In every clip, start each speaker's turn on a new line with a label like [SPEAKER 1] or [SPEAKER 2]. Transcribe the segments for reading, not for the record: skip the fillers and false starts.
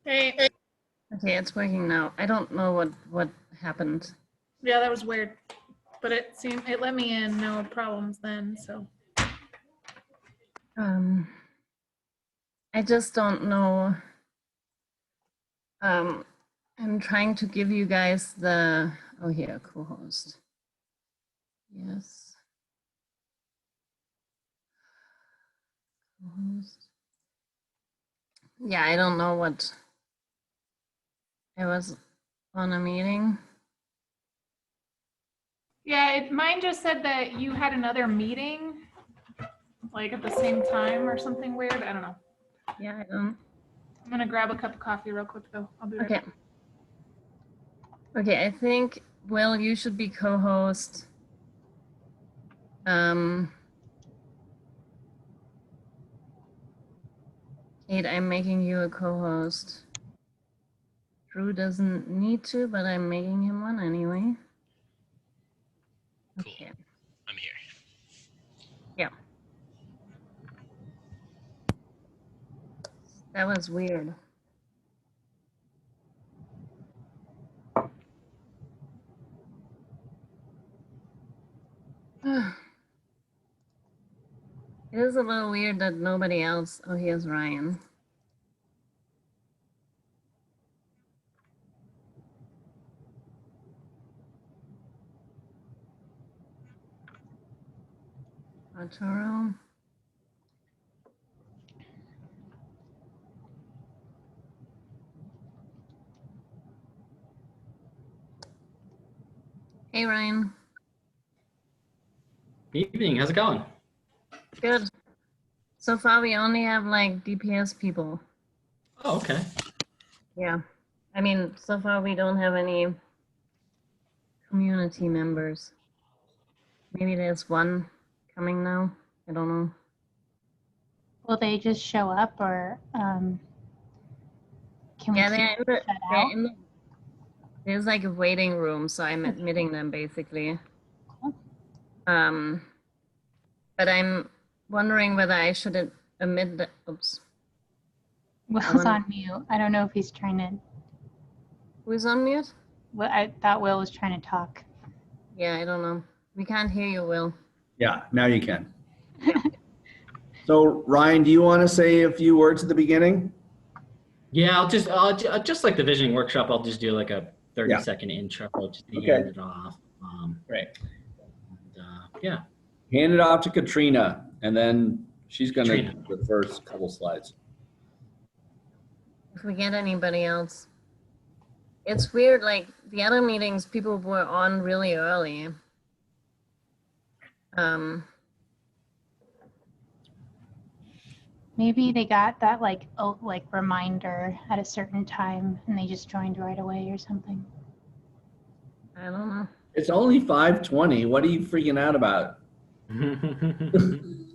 [SPEAKER 1] Hey,
[SPEAKER 2] Okay, it's working now. I don't know what happened.
[SPEAKER 1] yeah, that was weird, but it let me in, no problems then. So
[SPEAKER 2] Um, I just don't know. I'm trying to give you guys the here, co-host. Yes, co-host. Yeah, I don't know what. I was on a meeting.
[SPEAKER 1] yeah, mine just said that you had another meeting, like at the same time or something weird. I don't know.
[SPEAKER 2] Yeah, I don't.
[SPEAKER 1] I'm gonna grab a cup of coffee real quick though. I'll be right
[SPEAKER 2] Okay.
[SPEAKER 1] back.
[SPEAKER 2] Okay, I think Will, you should be co-host. Kate, I'm making you a co-host. Drew doesn't need to, but I'm making him one anyway.
[SPEAKER 3] Cool.
[SPEAKER 2] Okay.
[SPEAKER 3] I'm here.
[SPEAKER 2] Yeah. That was weird. It is a little weird that nobody else. Oh, here's Ryan. Arturo. Hey, Ryan.
[SPEAKER 4] Evening, how's it going?
[SPEAKER 2] Good. So far, we only have like DPS people.
[SPEAKER 4] Oh, okay.
[SPEAKER 2] Yeah. I mean, so far, we don't have any community members. Maybe there's one coming now. I don't know.
[SPEAKER 5] Will they just show up or can we
[SPEAKER 2] Yeah,
[SPEAKER 5] keep
[SPEAKER 2] they're in the,
[SPEAKER 5] shut
[SPEAKER 2] they're
[SPEAKER 5] out?
[SPEAKER 2] in the, there's like a waiting room, so I'm admitting them basically.
[SPEAKER 5] Cool.
[SPEAKER 2] But I'm wondering whether I should admit the, oops.
[SPEAKER 5] Will's on mute. I don't know if he's trying to.
[SPEAKER 2] Who's on mute?
[SPEAKER 5] Well, I thought Will was trying to talk.
[SPEAKER 2] Yeah, I don't know. We can't hear you, Will.
[SPEAKER 6] Yeah, now you can. So Ryan, do you want to say a few words at the beginning?
[SPEAKER 4] Yeah, I'll just like the visioning workshop, I'll just do like a 30-second intro just to hand it off.
[SPEAKER 6] Great.
[SPEAKER 4] Yeah.
[SPEAKER 6] Hand it off to Katrina, and then she's going to
[SPEAKER 4] Katrina.
[SPEAKER 6] do the first couple slides.
[SPEAKER 2] If we get anybody else. It's weird, like the other meetings, people were on really early.
[SPEAKER 5] Maybe they got that like reminder at a certain time and they just joined right away or something.
[SPEAKER 2] I don't know.
[SPEAKER 6] It's only 5:20. What are you freaking out about?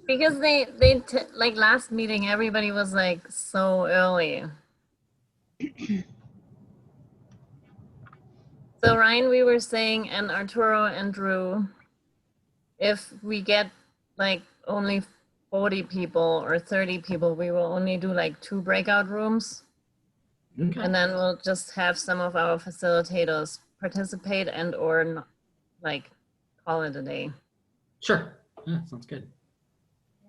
[SPEAKER 2] Because like last meeting, everybody was like so early. So Ryan, we were saying, and Arturo and Drew, if we get like only 40 people or 30 people, we will only do like 2 breakout rooms.
[SPEAKER 4] Okay.
[SPEAKER 2] And then we'll just have some of our facilitators participate and or like call it a day.
[SPEAKER 4] Sure. Yeah, sounds good.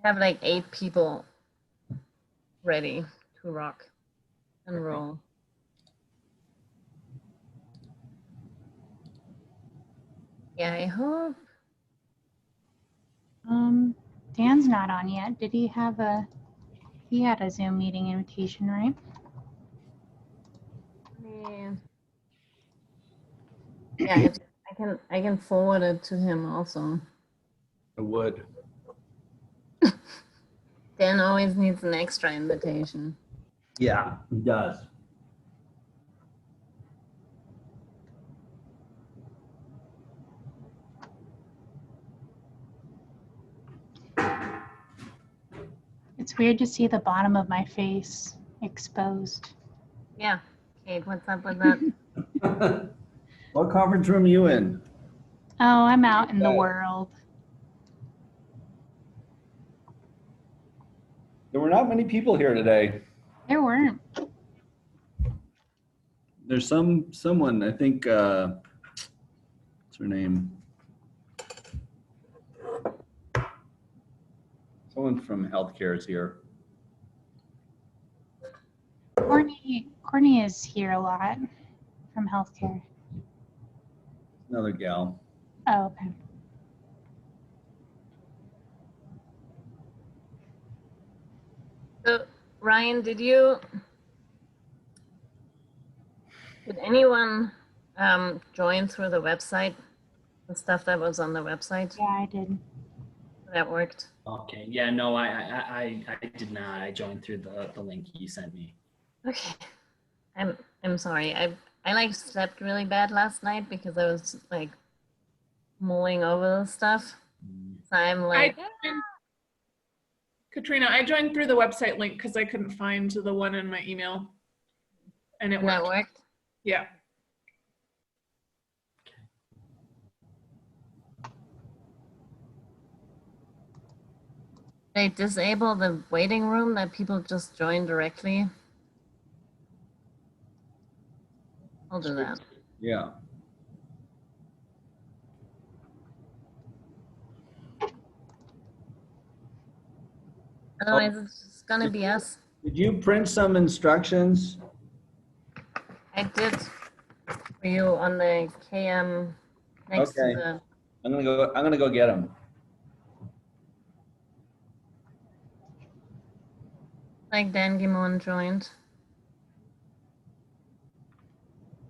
[SPEAKER 2] Have like 8 people ready to rock and roll. Yeah, I hope.
[SPEAKER 5] Dan's not on yet. Did he have he had a Zoom meeting invitation, right?
[SPEAKER 2] Yeah, I can forward it to him also.
[SPEAKER 6] I would.
[SPEAKER 2] Dan always needs an extra invitation.
[SPEAKER 6] Yeah, he does.
[SPEAKER 5] It's weird to see the bottom of my face exposed.
[SPEAKER 2] Yeah. Kate, what's up with that?
[SPEAKER 6] What conference room are you in?
[SPEAKER 5] Oh, I'm out in the world.
[SPEAKER 6] There were not many people here today.
[SPEAKER 5] There weren't.
[SPEAKER 6] There's someone, I think, what's her name? Someone from healthcare is here.
[SPEAKER 5] Courtney is here a lot from healthcare.
[SPEAKER 6] Another gal.
[SPEAKER 5] Oh, okay.
[SPEAKER 2] So Ryan, did anyone join through the website? The stuff that was on the website?
[SPEAKER 5] Yeah, I did.
[SPEAKER 2] That worked.
[SPEAKER 4] Okay. Yeah. No, I did not. I joined through the link you sent me.
[SPEAKER 2] Okay. I'm sorry. I like slept really bad last night because I was like mulling over the stuff. So I'm like,
[SPEAKER 1] Katrina, I joined through the website link because I couldn't find the one in my email. And it
[SPEAKER 2] that
[SPEAKER 1] worked.
[SPEAKER 2] worked.
[SPEAKER 1] Yeah.
[SPEAKER 2] They disable the waiting room that people just join directly. I'll do that.
[SPEAKER 6] Yeah.
[SPEAKER 2] Otherwise, it's just gonna be us.
[SPEAKER 6] Did you print some instructions?
[SPEAKER 2] I did for you on the KM next
[SPEAKER 6] Okay.
[SPEAKER 2] to the.
[SPEAKER 6] I'm gonna go get them.
[SPEAKER 2] Like Dan Gimon joined.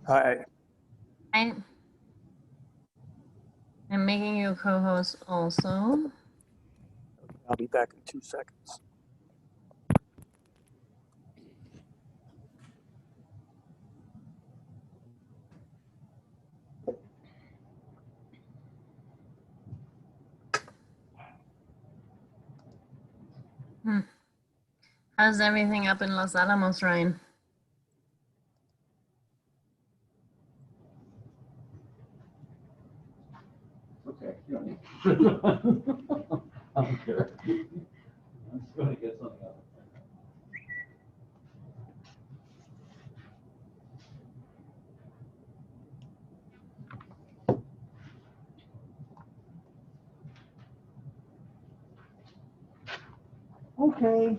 [SPEAKER 3] Hi.
[SPEAKER 2] I'm making you co-host also.
[SPEAKER 3] I'll be back in 2 seconds.
[SPEAKER 2] How's everything up in Los Alamos, Ryan?
[SPEAKER 6] Okay. I'm sure. I'm just gonna get something else. Okay.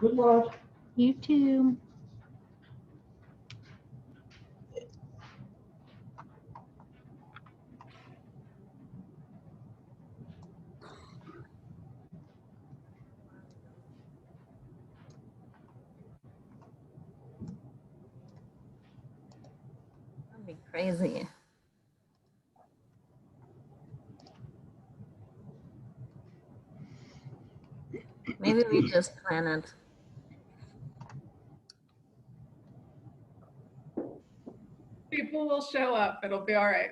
[SPEAKER 6] Good luck.
[SPEAKER 5] You too.
[SPEAKER 2] That'd be crazy. Maybe we just plan it.
[SPEAKER 1] People will show up. It'll be all right.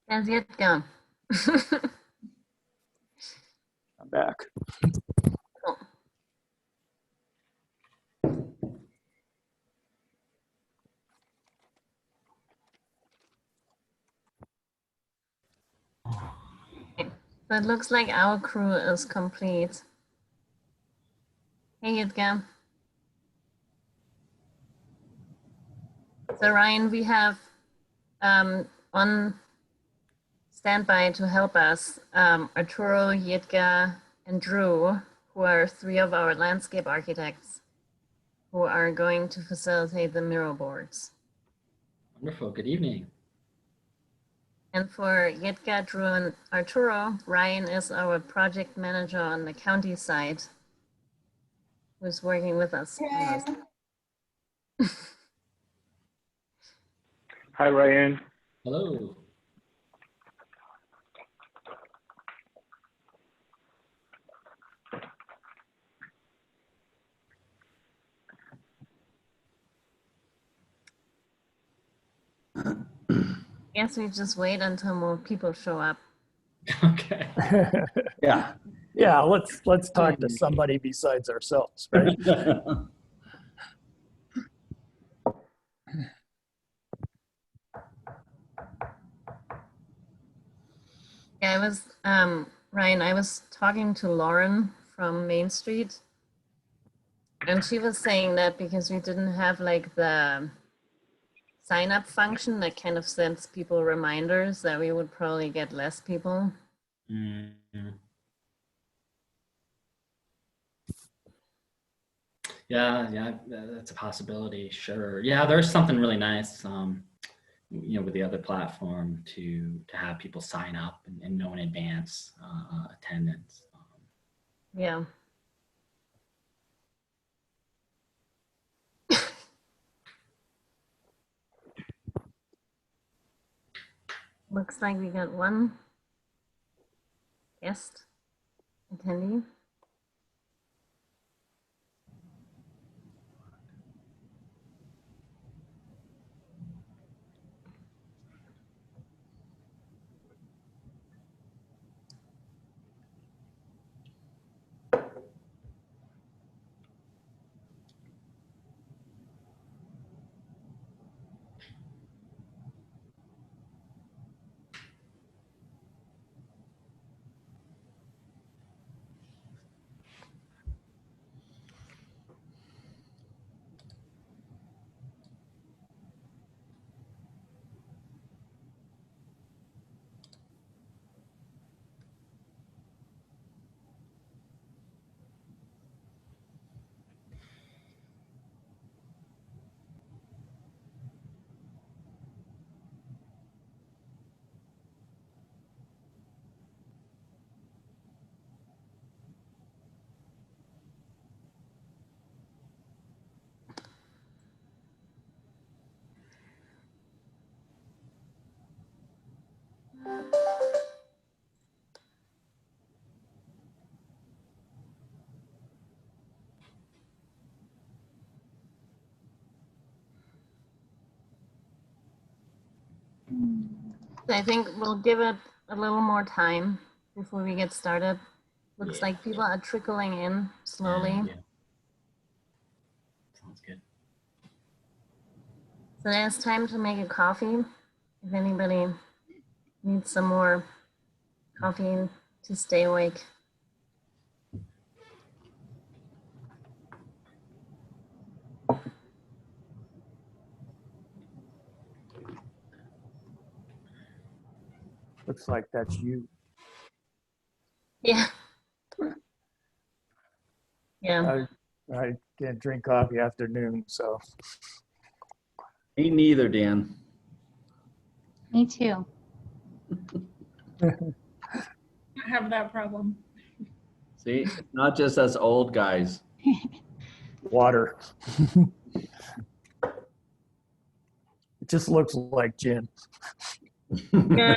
[SPEAKER 2] As yet gone.
[SPEAKER 3] I'm back.
[SPEAKER 2] So it looks like our crew is complete. Hey, Edgar. So Ryan, we have on standby to help us Arturo, Yitka, and Drew, who are 3 of our landscape architects, who are going to facilitate the Miro boards.
[SPEAKER 4] Wonderful. Good evening.
[SPEAKER 2] And for Yitka, Drew, and Arturo, Ryan is our project manager on the county side, who's working with us. on this.
[SPEAKER 7] Hi, Ryan.
[SPEAKER 4] Hello.
[SPEAKER 2] Guess we just wait until more people show up.
[SPEAKER 4] Okay.
[SPEAKER 6] Yeah.
[SPEAKER 3] Yeah, let's talk to somebody besides ourselves, right?
[SPEAKER 2] Yeah, I was, Ryan, I was talking to Lauren from Main Street, And she was saying that because we didn't have like the sign up function that kind of sends people reminders, that we would probably get less people.
[SPEAKER 4] Mm. Yeah, that's a possibility. Sure. Yeah, there's something really nice, with the other platform to have people sign up and know in advance attendance.
[SPEAKER 2] Yeah. Looks like we got one guest attendee. So I think we'll give it a little more time before we get started. Looks
[SPEAKER 4] Yeah.
[SPEAKER 2] like people are trickling in slowly.
[SPEAKER 4] Yeah. Sounds good.
[SPEAKER 2] So there's time to make a coffee. If anybody needs some more coffee to stay awake.
[SPEAKER 3] Looks like that's you.
[SPEAKER 2] Yeah. Yeah.
[SPEAKER 3] I can't drink coffee afternoon, so
[SPEAKER 6] Me neither, Dan.
[SPEAKER 5] Me too.
[SPEAKER 1] I have that problem.
[SPEAKER 6] See, it's not just us old guys.
[SPEAKER 3] water. It just looks like gin.
[SPEAKER 2] Uh-huh.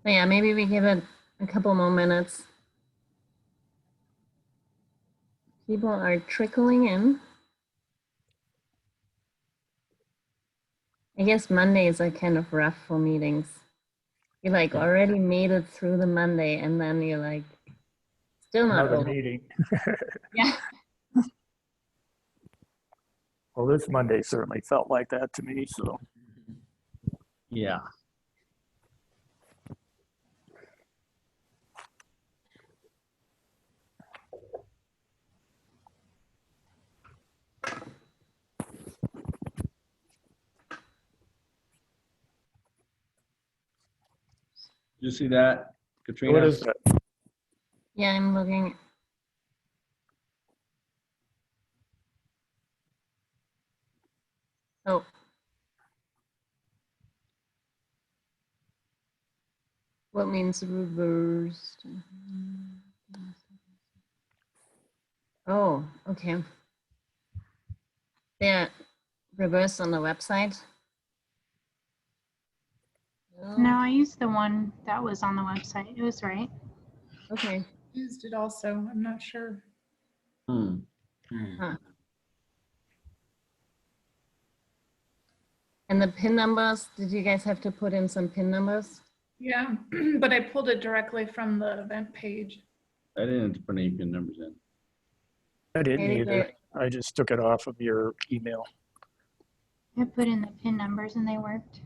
[SPEAKER 2] So yeah, maybe we give it a couple more minutes. People are trickling in. I guess Mondays are kind of rough for meetings. You like already made it through the Monday and then you're like, still not
[SPEAKER 3] Another
[SPEAKER 2] over.
[SPEAKER 3] meeting.
[SPEAKER 2] Yeah.
[SPEAKER 3] Well, this Monday certainly felt like that to me, so.
[SPEAKER 6] Yeah. Did you see that, Katrina?
[SPEAKER 3] What is that?
[SPEAKER 2] Yeah, I'm looking. Oh. What means reversed? Oh, okay. They're reversed on the website.
[SPEAKER 5] No, I used the one that was on the website. It was right.
[SPEAKER 2] Okay.
[SPEAKER 1] Used it also. I'm not sure.
[SPEAKER 6] Hmm.
[SPEAKER 2] And the PIN numbers, did you guys have to put in some PIN numbers?
[SPEAKER 1] Yeah, but I pulled it directly from the event page.
[SPEAKER 6] I didn't put any PIN numbers in.
[SPEAKER 3] I didn't
[SPEAKER 2] Maybe
[SPEAKER 3] either. I just took it off of your email.
[SPEAKER 5] I put in the PIN numbers and they worked.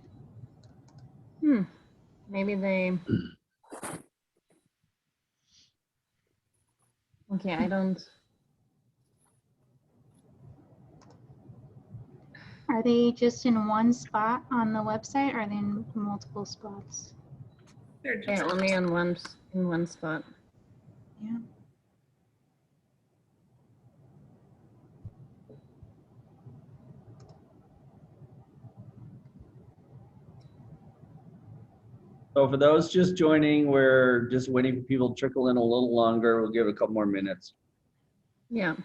[SPEAKER 2] Maybe they. Okay, I don't.
[SPEAKER 5] Are they just in one spot on the website? Or are they in multiple spots?
[SPEAKER 2] They're only in one spot.
[SPEAKER 5] Yeah.
[SPEAKER 6] So for those just joining, we're just waiting for people to trickle in a little longer. We'll give it a couple more minutes.
[SPEAKER 2] Yeah.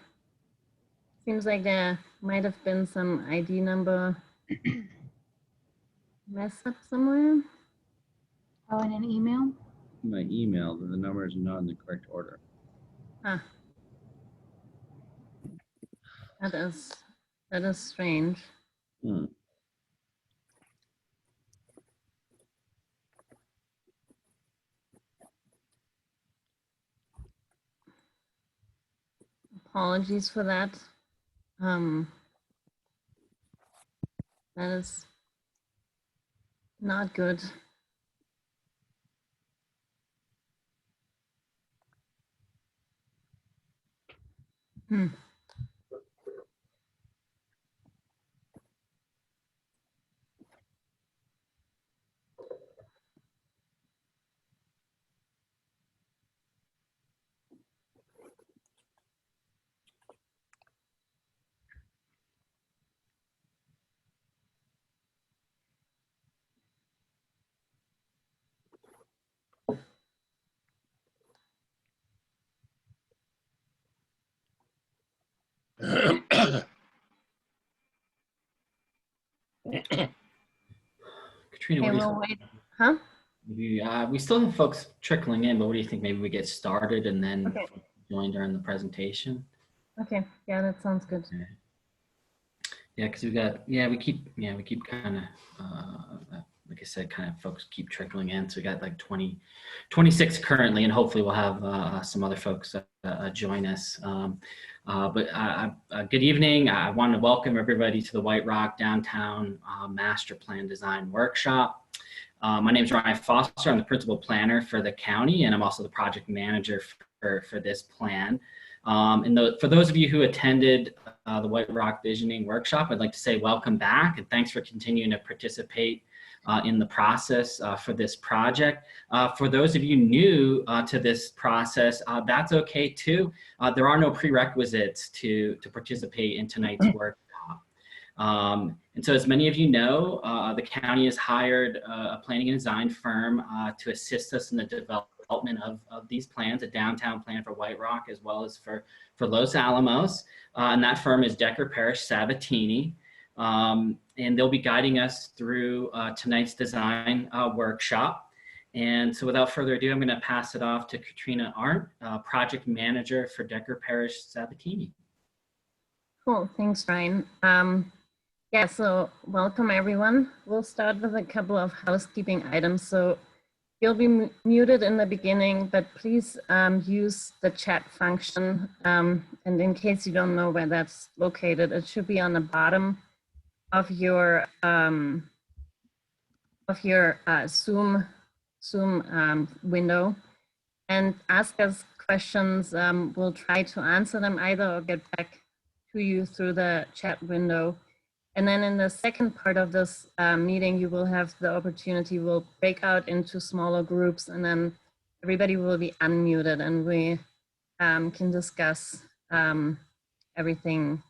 [SPEAKER 2] Seems like there might have been some ID number mess up somewhere.
[SPEAKER 5] Oh, in an email?
[SPEAKER 6] My email, that the numbers are not in the correct order.
[SPEAKER 2] Huh. That is strange.
[SPEAKER 6] Hmm.
[SPEAKER 2] Apologies for that. That is not good.
[SPEAKER 4] Katrina,
[SPEAKER 2] Okay,
[SPEAKER 4] what do
[SPEAKER 2] we'll
[SPEAKER 4] you
[SPEAKER 2] wait. Huh?
[SPEAKER 4] think? We still have folks trickling in, but what do you think? Maybe we get started and then
[SPEAKER 2] Okay.
[SPEAKER 4] join during the presentation.
[SPEAKER 2] Okay. Yeah, that sounds good.
[SPEAKER 4] Yeah, because we keep kind of, like I said, kind of folks keep trickling in. So we got like 26 currently, and hopefully we'll have some other folks join us. Good evening. I want to welcome everybody to the White Rock Downtown Master Plan Design Workshop. My name is Ryan Foster. I'm the principal planner for the county, and I'm also the project manager for this plan. For those of you who attended the White Rock Visioning Workshop, I'd like to say welcome back and thanks for continuing to participate in the process for this project. For those of you new to this process, that's okay too. There are no prerequisites to participate in tonight's workshop. And so as many of you know, the county has hired a planning and design firm to assist us in the development of these plans, a downtown plan for White Rock as well as for Los Alamos. And that firm is Decker Parrish Sabatini. And they'll be guiding us through tonight's design workshop. And so without further ado, I'm going to pass it off to Katrina Arndt, project manager for Decker Parrish Sabatini.
[SPEAKER 2] Cool. Thanks, Ryan. Yeah, so welcome everyone. We'll start with a couple of housekeeping items. So you'll be muted in the beginning, but please use the chat function. And in case you don't know where that's located, it should be on the bottom of your Zoom window. And ask us questions. We'll try to answer them either or get back to you through the chat window. And then in the second part of this meeting, you will have the opportunity, we'll break out into smaller groups and then everybody will be unmuted and we can discuss everything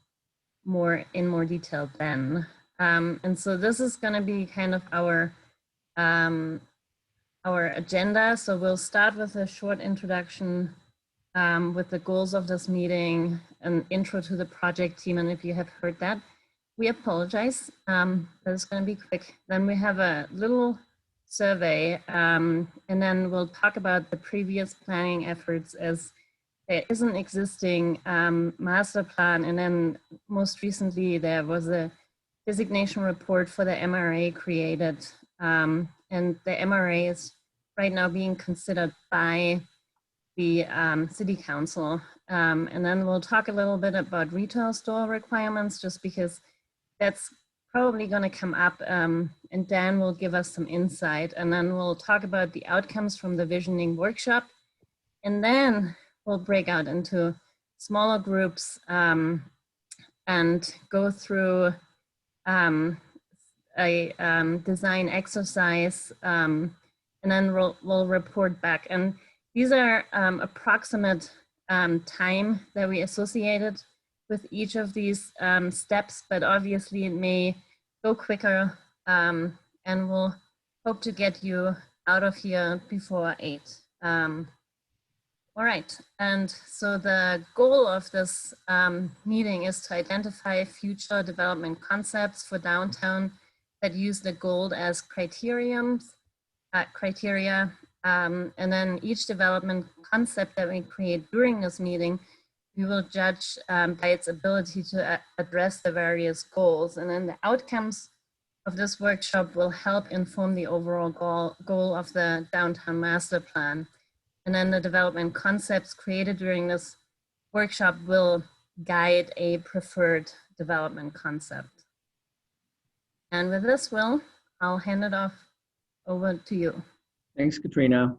[SPEAKER 2] in more detail then. And so this is gonna be kind of our agenda. So we'll start with a short introduction with the goals of this meeting, an intro to the project team. And if you have heard that, we apologize, but it's going to be quick. Then we have a little survey, and then we'll talk about the previous planning efforts as there is an existing master plan. And then most recently, there was a designation report for the MRA created. And the MRA is right now being considered by the city council. And then we'll talk a little bit about retail store requirements, just because that's probably going to come up, and Dan will give us some insight. And then we'll talk about the outcomes from the visioning workshop. And then we'll break out into smaller groups and go through a design exercise, and then we'll report back. And these are approximate time that we associated with each of these steps, but obviously it may go quicker, and we'll hope to get you out of here before 8. All right, and so the goal of this meeting is to identify future development concepts for downtown that use the gold as criteria. And then each development concept that we create during this meeting, we will judge by its ability to address the various goals. And then the outcomes of this workshop will help inform the overall goal of the downtown master plan. And then the development concepts created during this workshop will guide a preferred development concept. And with this, Will, I'll hand it off over to you.
[SPEAKER 6] Thanks, Katrina.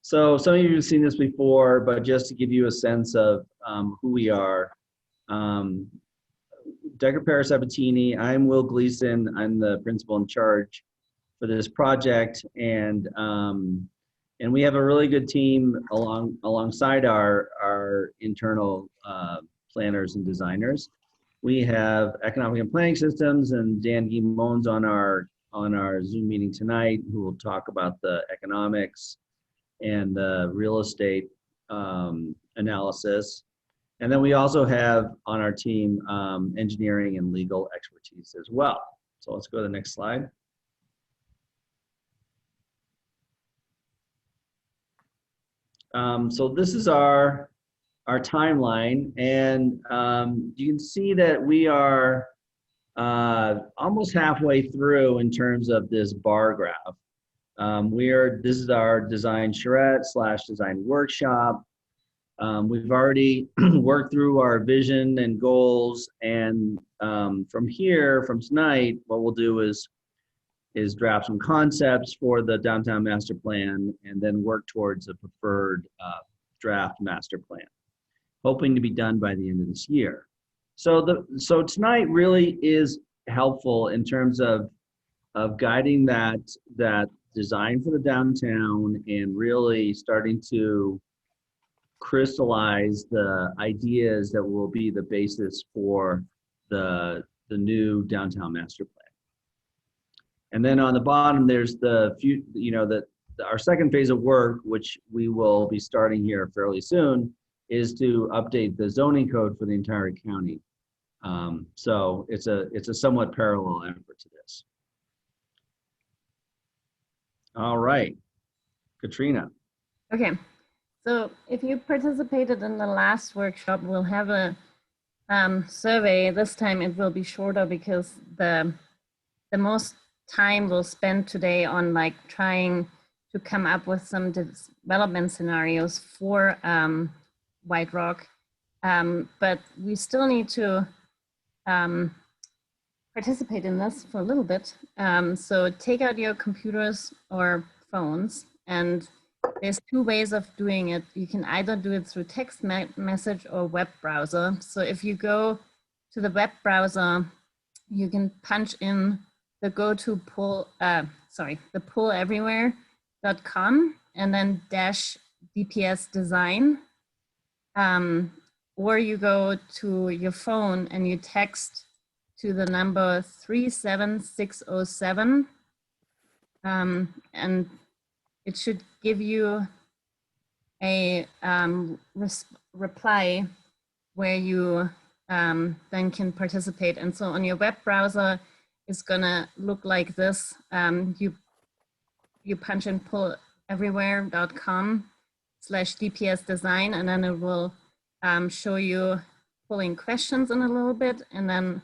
[SPEAKER 6] So some of you have seen this before, but just to give you a sense of who we are. Decker Parasabatini, I'm Will Gleason. I'm the principal in charge for this project. And we have a really good team alongside our internal planners and designers. We have economic and planning systems, and Dan Guimond's on our Zoom meeting tonight, who will talk about the economics and the real estate analysis. And then we also have on our team engineering and legal expertise as well. So let's go to the next slide. So this is our timeline, and you can see that we are almost halfway through in terms of this bar graph. This is our design charrette / design workshop. We've already worked through our vision and goals, and from tonight, what we'll do is draft some concepts for the downtown master plan, and then work towards a preferred draft master plan, hoping to be done by the end of this year. So tonight really is helpful in terms of guiding that design for the downtown and really starting to crystallize the ideas that will be the basis for the new downtown master plan. And then on the bottom, there's our second phase of work, which we will be starting here fairly soon, is to update the zoning code for the entire county. So it's a somewhat parallel effort to this. All right, Katrina.
[SPEAKER 2] Okay, so if you participated in the last workshop, we'll have a survey. This time it will be shorter because the most time we'll spend today on like trying to come up with some development scenarios for White Rock. But we still need to participate in this for a little bit. So take out your computers or phones, and there's 2 ways of doing it. You can either do it through text message or web browser. So if you go to the web browser, you can punch in the the pulleverywhere.com and then -DPS design. Or you go to your phone and you text to the number 37607, and it should give you a reply where you then can participate. And so on your web browser, it's gonna look like this. You punch in pulleverywhere.com/DPS design, and then it will show you pulling questions in a little bit. And then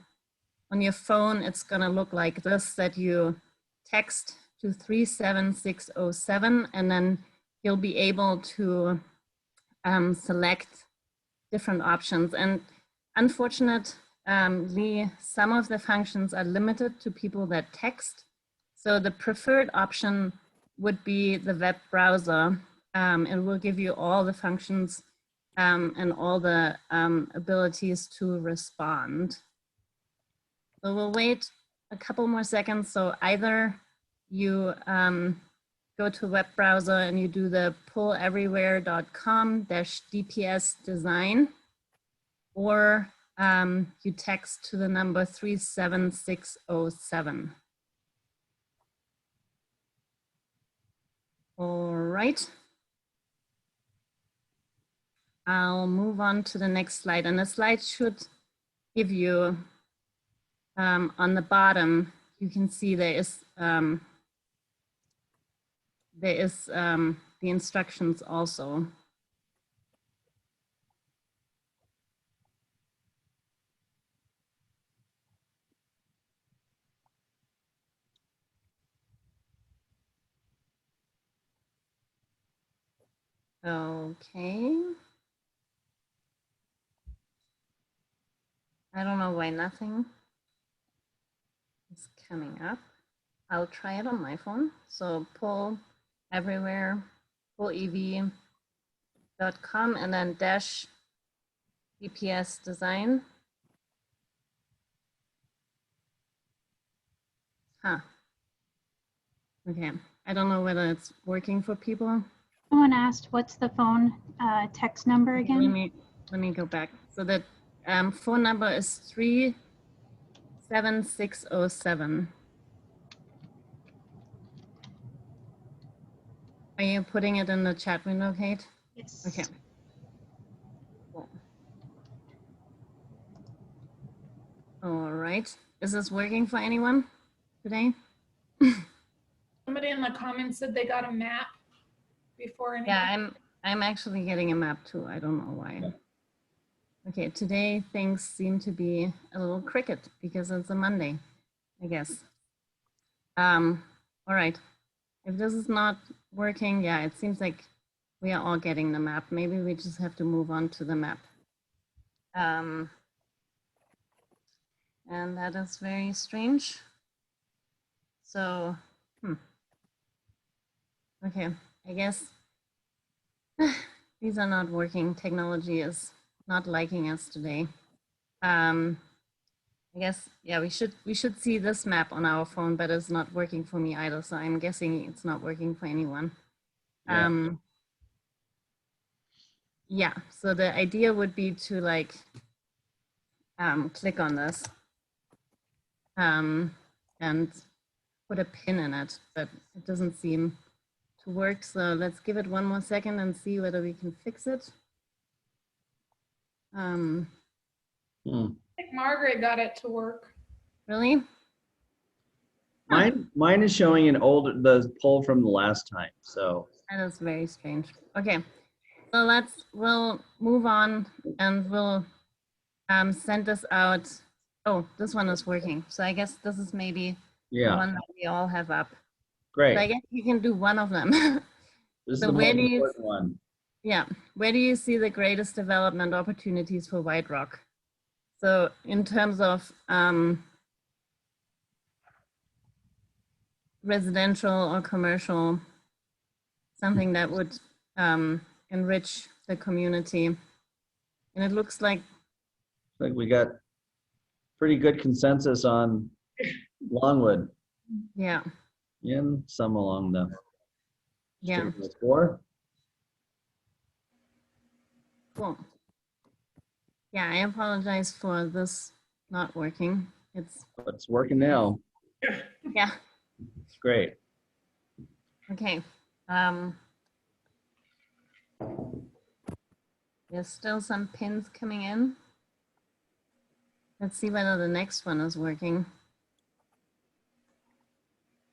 [SPEAKER 2] on your phone, it's gonna look like this, that you text to 37607, and then you'll be able to select different options. And unfortunately, some of the functions are limited to people that text. So the preferred option would be the web browser. It will give you all the functions and all the abilities to respond. So we'll wait a couple more seconds. So either you go to web browser and you do the polleverywhere.com-dps design, or you text to the number 37607. All right. I'll move on to the next slide, and the slide should give you on the bottom, you can see there is the instructions also. Okay. I don't know why nothing is coming up. I'll try it on my phone. So pull everywhere, pollev.com, and then dash DPS design. Huh. Okay. I don't know whether it's working for people.
[SPEAKER 5] Someone asked, what's the phone text number again?
[SPEAKER 2] Let me go back. So the phone number is 37607. Are you putting it in the chat window, Kate?
[SPEAKER 5] Yes.
[SPEAKER 2] Okay. Cool. All right. Is this working for anyone today?
[SPEAKER 1] Somebody in the comments said they got a map before anything.
[SPEAKER 2] Yeah, I'm actually getting a map too. I don't know why.
[SPEAKER 6] Yeah.
[SPEAKER 2] Okay, today things seem to be a little cricket because it's a Monday, I guess. All right. If this is not working, yeah, it seems like we are all getting the map. Maybe we just have to move on to the map. And that is very strange. So, okay, I guess these are not working. Technology is not liking us today. I guess, yeah, we should see this map on our phone, but it's not working for me either. So I'm guessing it's not working for anyone.
[SPEAKER 6] Yeah.
[SPEAKER 2] Yeah, so the idea would be to like click on this and put a pin in it, but it doesn't seem to work. So let's give it one more second and see whether we can fix it.
[SPEAKER 6] Hmm.
[SPEAKER 1] I think Margaret got it to work.
[SPEAKER 2] Really?
[SPEAKER 6] Mine is showing the poll from the last time. So
[SPEAKER 2] That is very strange. Okay, so we'll move on and we'll send this out. Oh, this one is working. So I guess this is maybe the
[SPEAKER 6] yeah,
[SPEAKER 2] one that we all have up. So
[SPEAKER 6] great.
[SPEAKER 2] I guess you can do one of them.
[SPEAKER 6] This is
[SPEAKER 2] so
[SPEAKER 6] the
[SPEAKER 2] where
[SPEAKER 6] most
[SPEAKER 2] do you-
[SPEAKER 6] important one.
[SPEAKER 2] Yeah, where do you see the greatest development opportunities for White Rock? So in terms of residential or commercial, something that would enrich the community. And it looks like,
[SPEAKER 6] Like we got pretty good consensus on Longwood
[SPEAKER 2] yeah,
[SPEAKER 6] and some along the
[SPEAKER 2] yeah,
[SPEAKER 6] Four.
[SPEAKER 2] cool. Yeah, I apologize for this not working. It's,
[SPEAKER 6] But it's working now.
[SPEAKER 2] yeah,
[SPEAKER 6] It's great.
[SPEAKER 2] okay. There's still some pins coming in. Let's see whether the next one is working.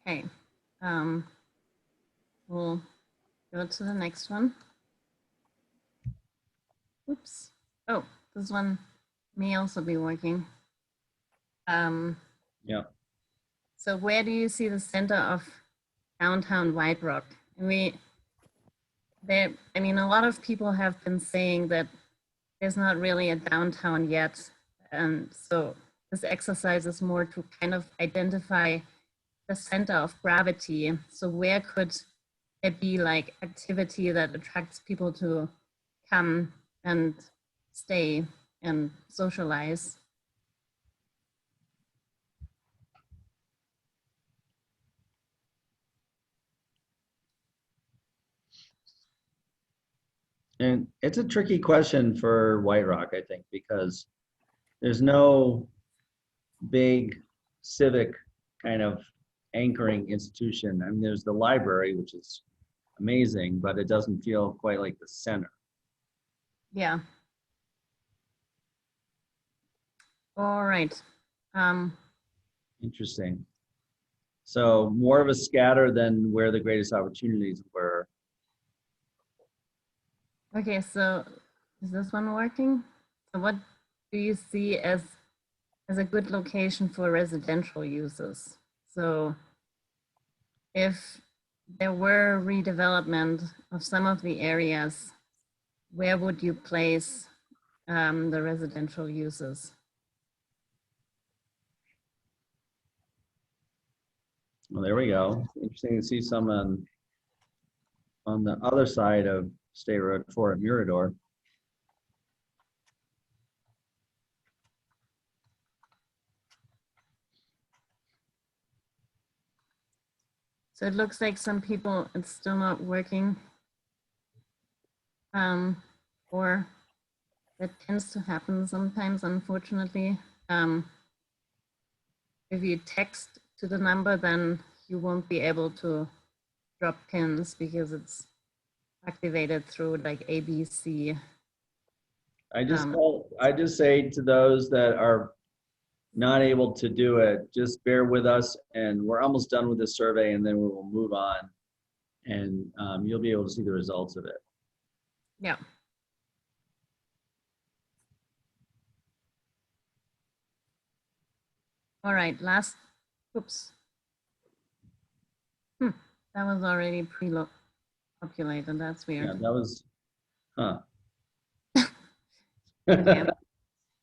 [SPEAKER 2] Okay, we'll go to the next one. Oops. Oh, this one may also be working.
[SPEAKER 6] Yeah.
[SPEAKER 2] So where do you see the center of downtown White Rock? And I mean, a lot of people have been saying that there's not really a downtown yet. And so this exercise is more to kind of identify the center of gravity. So where could there be like activity that attracts people to come and stay and socialize?
[SPEAKER 6] And it's a tricky question for White Rock, I think, because there's no big civic kind of anchoring institution. I mean, there's the library, which is amazing, but it doesn't feel quite like the center.
[SPEAKER 2] Yeah. All right.
[SPEAKER 6] Interesting. So more of a scatter than where the greatest opportunities were.
[SPEAKER 2] Okay, so is this one working? So what do you see as a good location for residential uses? So if there were redevelopment of some of the areas, where would you place the residential uses?
[SPEAKER 6] Well, there we go. Interesting to see some on the other side of State Road 4 at Mirador.
[SPEAKER 2] So it looks like some people, it's still not working. Or that tends to happen sometimes, unfortunately. If you text to the number, then you won't be able to drop pins because it's activated through like ABC.
[SPEAKER 6] I just say to those that are not able to do it, just bear with us, and we're almost done with this survey, and then we will move on, and you'll be able to see the results of it.
[SPEAKER 2] Yeah. All right, last, oops. That was already pre-populated, that's
[SPEAKER 6] Yeah,
[SPEAKER 2] weird.
[SPEAKER 6] that was, huh.
[SPEAKER 2] Okay.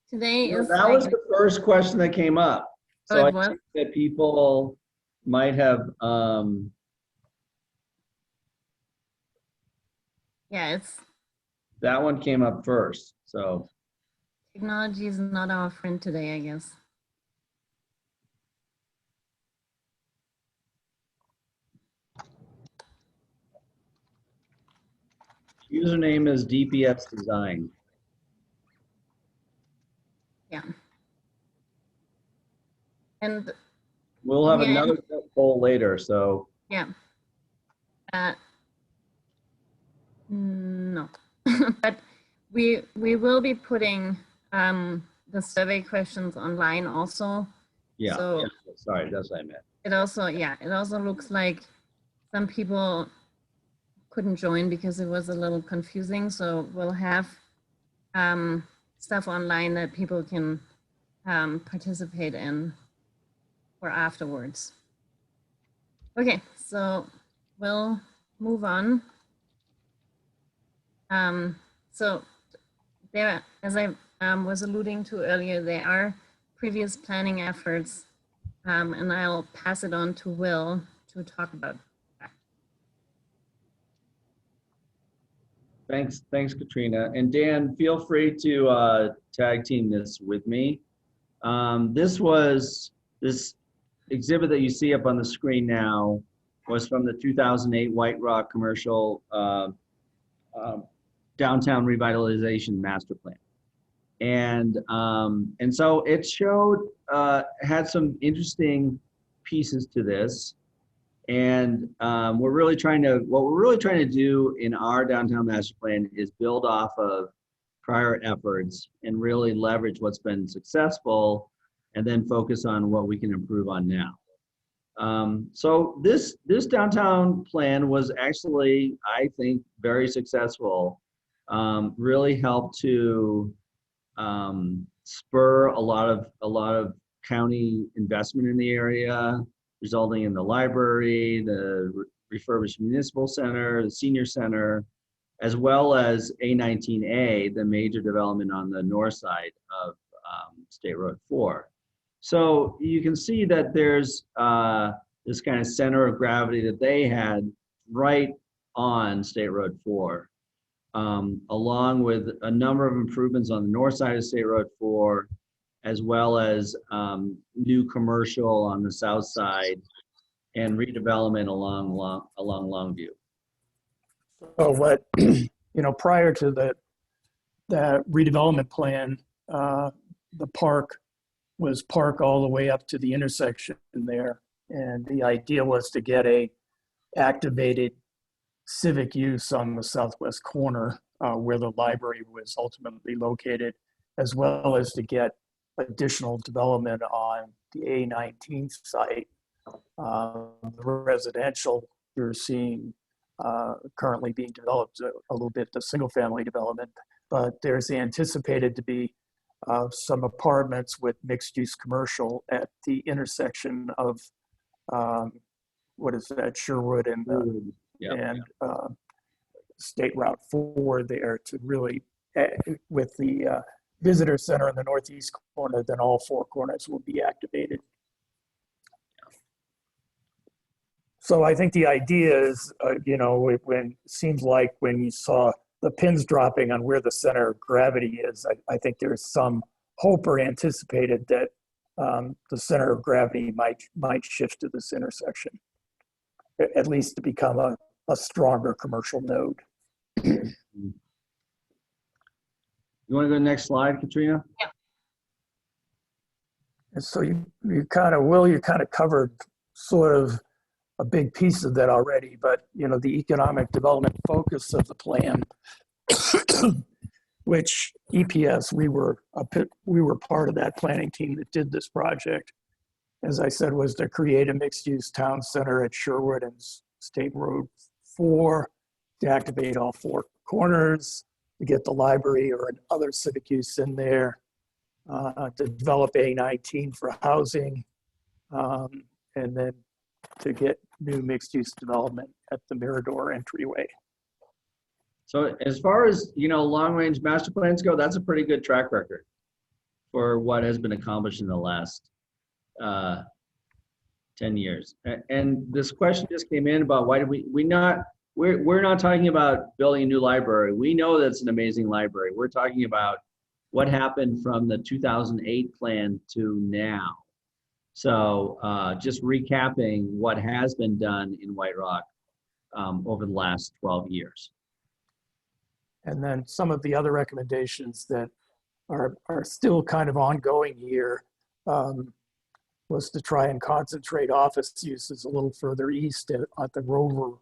[SPEAKER 2] Today
[SPEAKER 6] You know,
[SPEAKER 2] is
[SPEAKER 6] that
[SPEAKER 2] like,
[SPEAKER 6] was the first question that came up.
[SPEAKER 2] Oh,
[SPEAKER 6] So
[SPEAKER 2] it
[SPEAKER 6] I
[SPEAKER 2] was?
[SPEAKER 6] think that people might have,
[SPEAKER 2] yeah, it's,
[SPEAKER 6] that one came up first. So
[SPEAKER 2] technology is not our friend today, I guess.
[SPEAKER 6] username is DPS Design.
[SPEAKER 2] Yeah. And
[SPEAKER 6] We'll have
[SPEAKER 2] Yeah.
[SPEAKER 6] another poll later, so
[SPEAKER 2] yeah. No, but we will be putting the survey questions online also.
[SPEAKER 6] yeah,
[SPEAKER 2] So
[SPEAKER 6] yeah, sorry, that's what I meant.
[SPEAKER 2] it also, yeah, it also looks like some people couldn't join because it was a little confusing. So we'll have stuff online that people can participate in for afterwards. Okay, so we'll move on. So there, as I was alluding to earlier, there are previous planning efforts, and I'll pass it on to Will to talk about that.
[SPEAKER 6] Thanks, Katrina. And Dan, feel free to tag team this with me. This exhibit that you see up on the screen now was from the 2008 White Rock Commercial Downtown Revitalization Master Plan. And so it showed, had some interesting pieces to this. And what we're really trying to do in our downtown master plan is build off of prior efforts and really leverage what's been successful and then focus on what we can improve on now. So this downtown plan was actually, I think, very successful. Really helped to spur a lot of county investment in the area, resulting in the library, the refurbished municipal center, the senior center, as well as A19A, the major development on the north side of State Road 4. So you can see that there's this kind of center of gravity that they had right on State Road 4, along with a number of improvements on the north side of State Road 4, as well as new commercial on the south side and redevelopment along Longview.
[SPEAKER 3] So what, prior to that redevelopment plan, the park was park all the way up to the intersection there. And the idea was to get a activated civic use on the southwest corner where the library was ultimately located, as well as to get additional development on the A19 site. The residential you're seeing currently being developed a little bit, the single family development, but there's anticipated to be some apartments with mixed use commercial at the intersection of what is that, Sherwood and State Route 4 there to really, with the visitor center in the northeast corner, then all four corners will be activated. So I think the idea is, when it seems like when you saw the pins dropping on where the center of gravity is, I think there's some hope or anticipated that the center of gravity might shift to this intersection, at least to become a stronger commercial node.
[SPEAKER 6] You want to go to the next slide, Katrina?
[SPEAKER 2] Yeah.
[SPEAKER 3] And so you kind of covered sort of a big piece of that already, but the economic development focus of the plan, which EPS, we were part of that planning team that did this project, as I said, was to create a mixed-use town center at Sherwood and State Road 4, to activate all four corners, to get the library or other civic use in there, to develop A19 for housing, and then to get new mixed-use development at the Mirador entryway.
[SPEAKER 6] So as far as, long-range master plans go, that's a pretty good track record for what has been accomplished in the last 10 years. And this question just came in about why did we're not talking about building a new library. We know that's an amazing library. We're talking about what happened from the 2008 plan to now. So just recapping what has been done in White Rock over the last 12 years.
[SPEAKER 3] And then some of the other recommendations that are still kind of ongoing here was to try and concentrate office uses a little further east at the Rover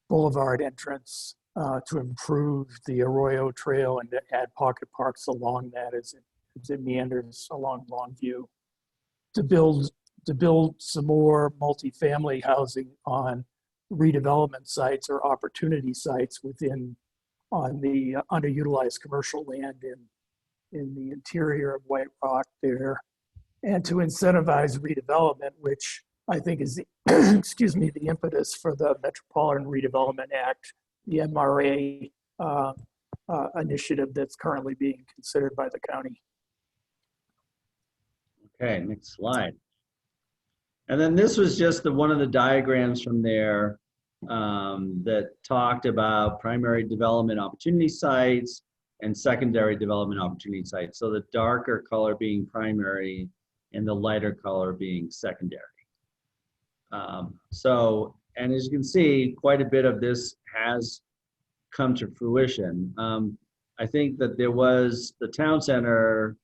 [SPEAKER 3] Boulevard entrance to improve the Arroyo Trail and to add pocket parks along that as it meanders along Longview. To build some more multifamily housing on redevelopment sites or opportunity sites on the underutilized commercial land in the interior of White Rock there, and to incentivize redevelopment, which I think is the impetus for the Metropolitan Redevelopment Act, the MRA initiative that's currently being considered by the county.
[SPEAKER 6] Okay, next slide. And then this was just one of the diagrams from there that talked about primary development opportunity sites and secondary development opportunity sites. So the darker color being primary and the lighter color being secondary. And as you can see, quite a bit of this has come to fruition. I think that there was the town center.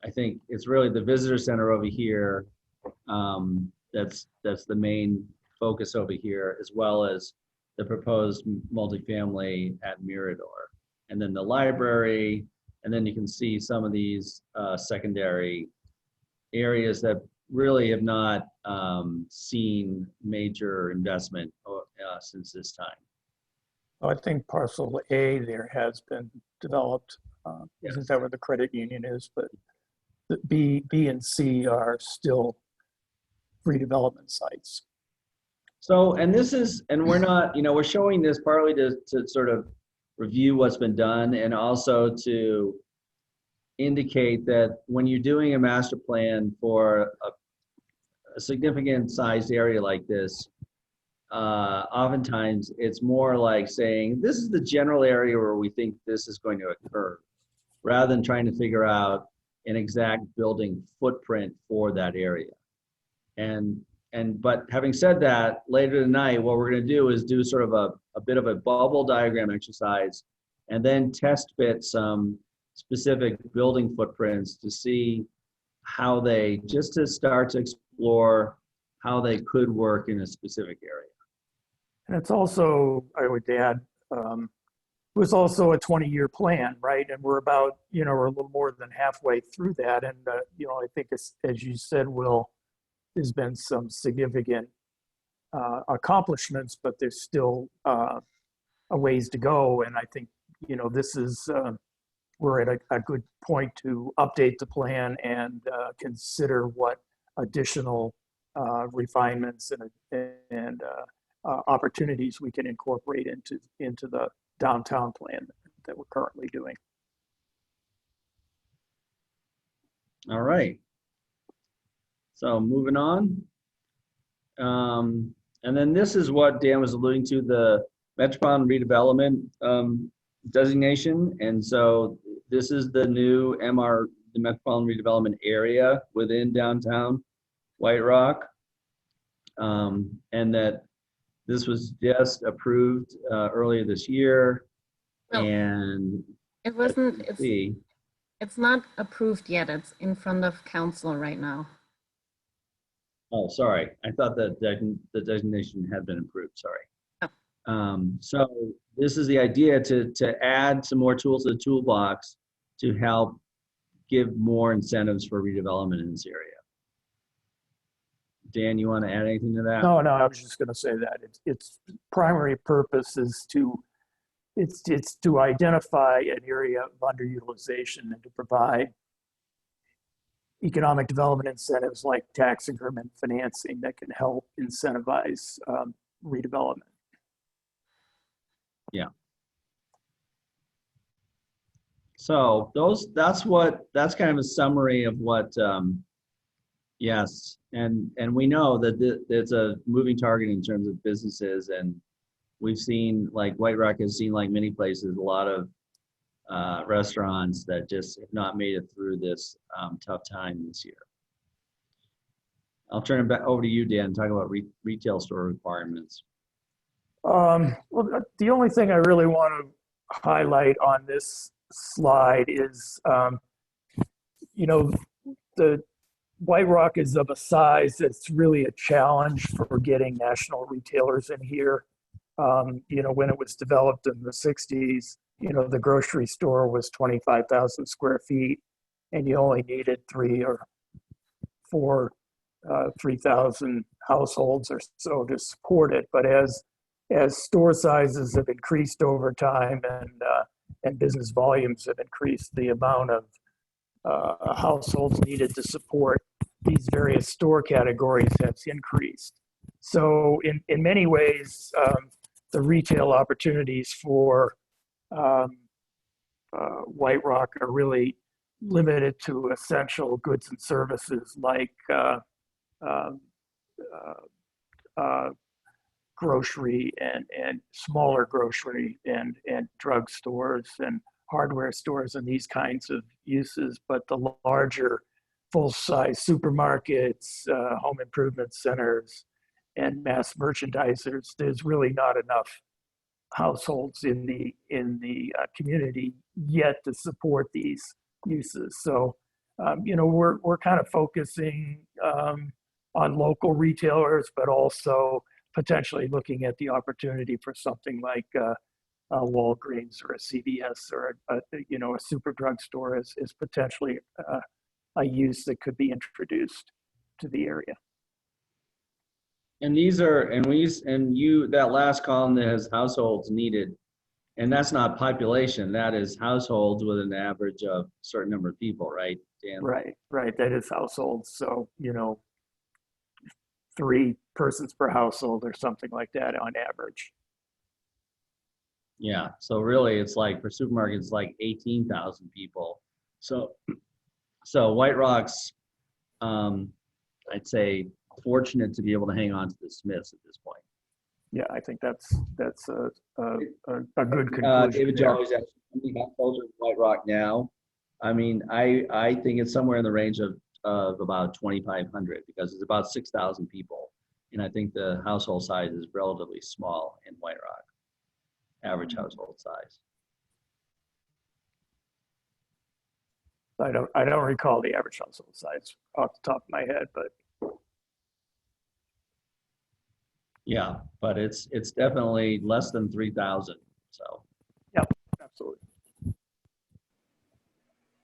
[SPEAKER 6] I think it's really the visitor center over here. That's the main focus over here, as well as the proposed multifamily at Mirador. And then the library, and then you can see some of these secondary areas that really have not seen major investment since this time.
[SPEAKER 3] I think parcel A there has been developed. Isn't that where the credit union is? But the B and C are still redevelopment sites.
[SPEAKER 6] So, and we're not, we're showing this partly to sort of review what's been done and also to indicate that when you're doing a master plan for a significant sized area like this, oftentimes it's more like saying, this is the general area where we think this is going to occur, rather than trying to figure out an exact building footprint for that area. But having said that, later tonight, what we're going to do is do sort of a bit of a bubble diagram exercise and then test fit some specific building footprints to see how they, just to start to explore how they could work in a specific area.
[SPEAKER 3] And it's also, I would add, it was also a 20-year plan, right? And we're about, we're a little more than halfway through that. And, I think as you said, Will, there's been some significant accomplishments, but there's still a ways to go. And I think, this is, we're at a good point to update the plan and consider what additional refinements and opportunities we can incorporate into the downtown plan that we're currently doing.
[SPEAKER 6] All right. So moving on. And then this is what Dan was alluding to, the Metropolitan Redevelopment designation. And so this is the new the Metropolitan Redevelopment Area within downtown White Rock. And that this was just approved earlier this year.
[SPEAKER 2] No,
[SPEAKER 6] and
[SPEAKER 2] it wasn't,
[SPEAKER 6] see,
[SPEAKER 2] it's not approved yet. It's in front of council right now.
[SPEAKER 6] oh, sorry. I thought that the designation had been approved. Sorry.
[SPEAKER 2] Oh.
[SPEAKER 6] So this is the idea to add some more tools to the toolbox to help give more incentives for redevelopment in this area. Dan, you want to add anything to that?
[SPEAKER 3] No, I was just going to say that its primary purpose is to identify an area of underutilization and to provide economic development incentives like tax increment financing that can help incentivize redevelopment.
[SPEAKER 6] Yeah. So that's kind of a summary of what, yes. And we know that it's a moving target in terms of businesses, and we've seen, like White Rock has seen, like many places, a lot of restaurants that just have not made it through this tough time this year. I'll turn it back over to you, Dan, talk about retail store requirements.
[SPEAKER 3] Well, the only thing I really want to highlight on this slide is, the White Rock is of a size that's really a challenge for getting national retailers in here. When it was developed in the 60s, the grocery store was 25,000 square feet, and you only needed 3,000 households or so to support it. But as store sizes have increased over time and business volumes have increased, the amount of households needed to support these various store categories has increased. So in many ways, the retail opportunities for White Rock are really limited to essential goods and services like grocery and smaller grocery and drug stores and hardware stores and these kinds of uses. But the larger full-size supermarkets, home improvement centers, and mass merchandisers, there's really not enough households in the community yet to support these uses. So, we're kind of focusing on local retailers, but also potentially looking at the opportunity for something like Walgreens or a CVS or a super drugstore is potentially a use that could be introduced to the area.
[SPEAKER 6] And these are, that last column that has households needed, and that's not population, that is households with an average of a certain number of people, right, Dan?
[SPEAKER 3] Right. That is households. So, 3 persons per household or something like that on average.
[SPEAKER 6] Yeah, so really it's like for supermarkets, like 18,000 people. So White Rock's, I'd say, fortunate to be able to hang on to the Smiths at this point.
[SPEAKER 3] Yeah, I think that's a good conclusion.
[SPEAKER 6] David
[SPEAKER 3] there.
[SPEAKER 6] Jolly's actually how close is White Rock now? I mean, I think it's somewhere in the range of about 2,500 because it's about 6,000 people. And I think the household size is relatively small in White Rock, average household size.
[SPEAKER 3] I don't recall the average household size off the top of my head, but
[SPEAKER 6] Yeah, but it's definitely less than 3,000. So,
[SPEAKER 3] absolutely.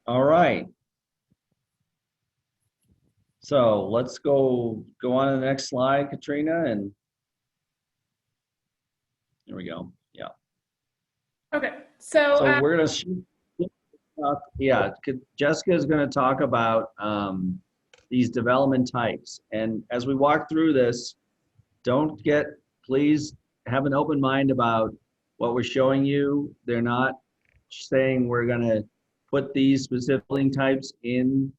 [SPEAKER 6] all right. So let's go on to the next slide, Katrina, and there we go. Yeah.
[SPEAKER 1] Okay, so
[SPEAKER 6] So we're gonna shoot. Yeah, Jessica is going to talk about these development types, and as we walk through this, please have an open mind about what we're showing you. They're not saying we're going to put these specific building types in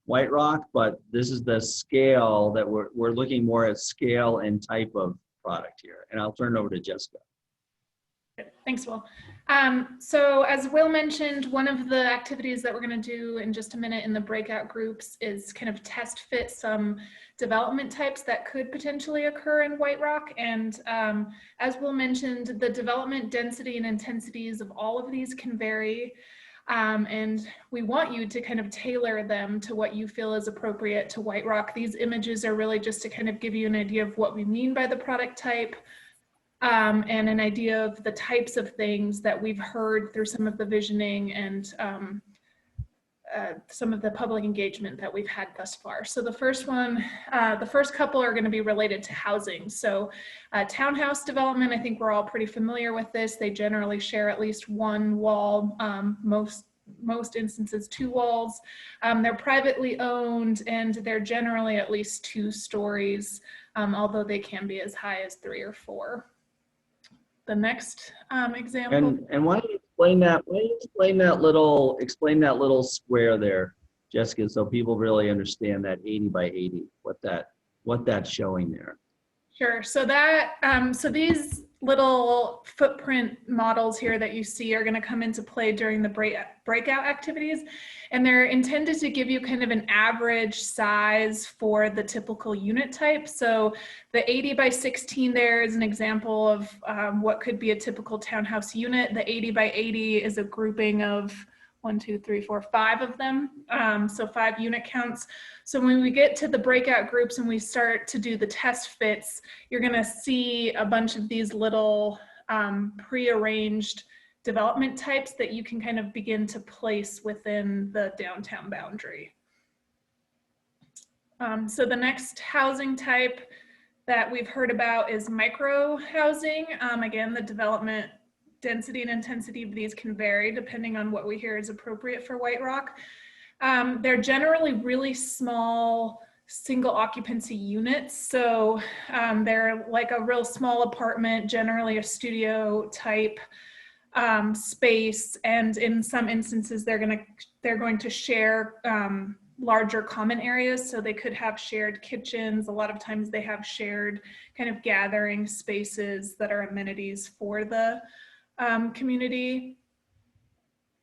[SPEAKER 6] White Rock, but this is the scale that we're looking more at scale and type of product here. And I'll turn it over to Jessica.
[SPEAKER 1] Thanks, Will. So as Will mentioned, one of the activities that we're going to do in just a minute in the breakout groups is kind of test fit some development types that could potentially occur in White Rock. And as Will mentioned, the development density and intensities of all of these can vary. And we want you to kind of tailor them to what you feel is appropriate to White Rock. These images are really just to kind of give you an idea of what we mean by the product type. And an idea of the types of things that we've heard through some of the visioning and some of the public engagement that we've had thus far. So the first couple are going to be related to housing. So townhouse development, I think we're all pretty familiar with this. They generally share at least one wall, most instances 2 walls. They're privately owned and they're generally at least 2 stories, although they can be as high as 3 or 4. The next example.
[SPEAKER 6] And why don't you explain that? Why don't you explain that little square there, Jessica, so people really understand that 80 by 80, what that's showing there.
[SPEAKER 1] Sure. So that so these little footprint models here that you see are going to come into play during the breakout activities, and they're intended to give you kind of an average size for the typical unit type. So the 80 by 16 there is an example of what could be a typical townhouse unit. The 80 by 80 is a grouping of 1, 2, 3, 4, 5 of them. So 5 unit counts. So when we get to the breakout groups and we start to do the test fits, you're going to see a bunch of these little prearranged development types that you can kind of begin to place within the downtown boundary. So the next housing type that we've heard about is micro housing. Again, the development density and intensity of these can vary depending on what we hear is appropriate for White Rock. They're generally really small single occupancy units. So they're like a real small apartment, generally a studio type space. And in some instances, they're going to share larger common areas. So they could have shared kitchens. A lot of times they have shared kind of gathering spaces that are amenities for the community.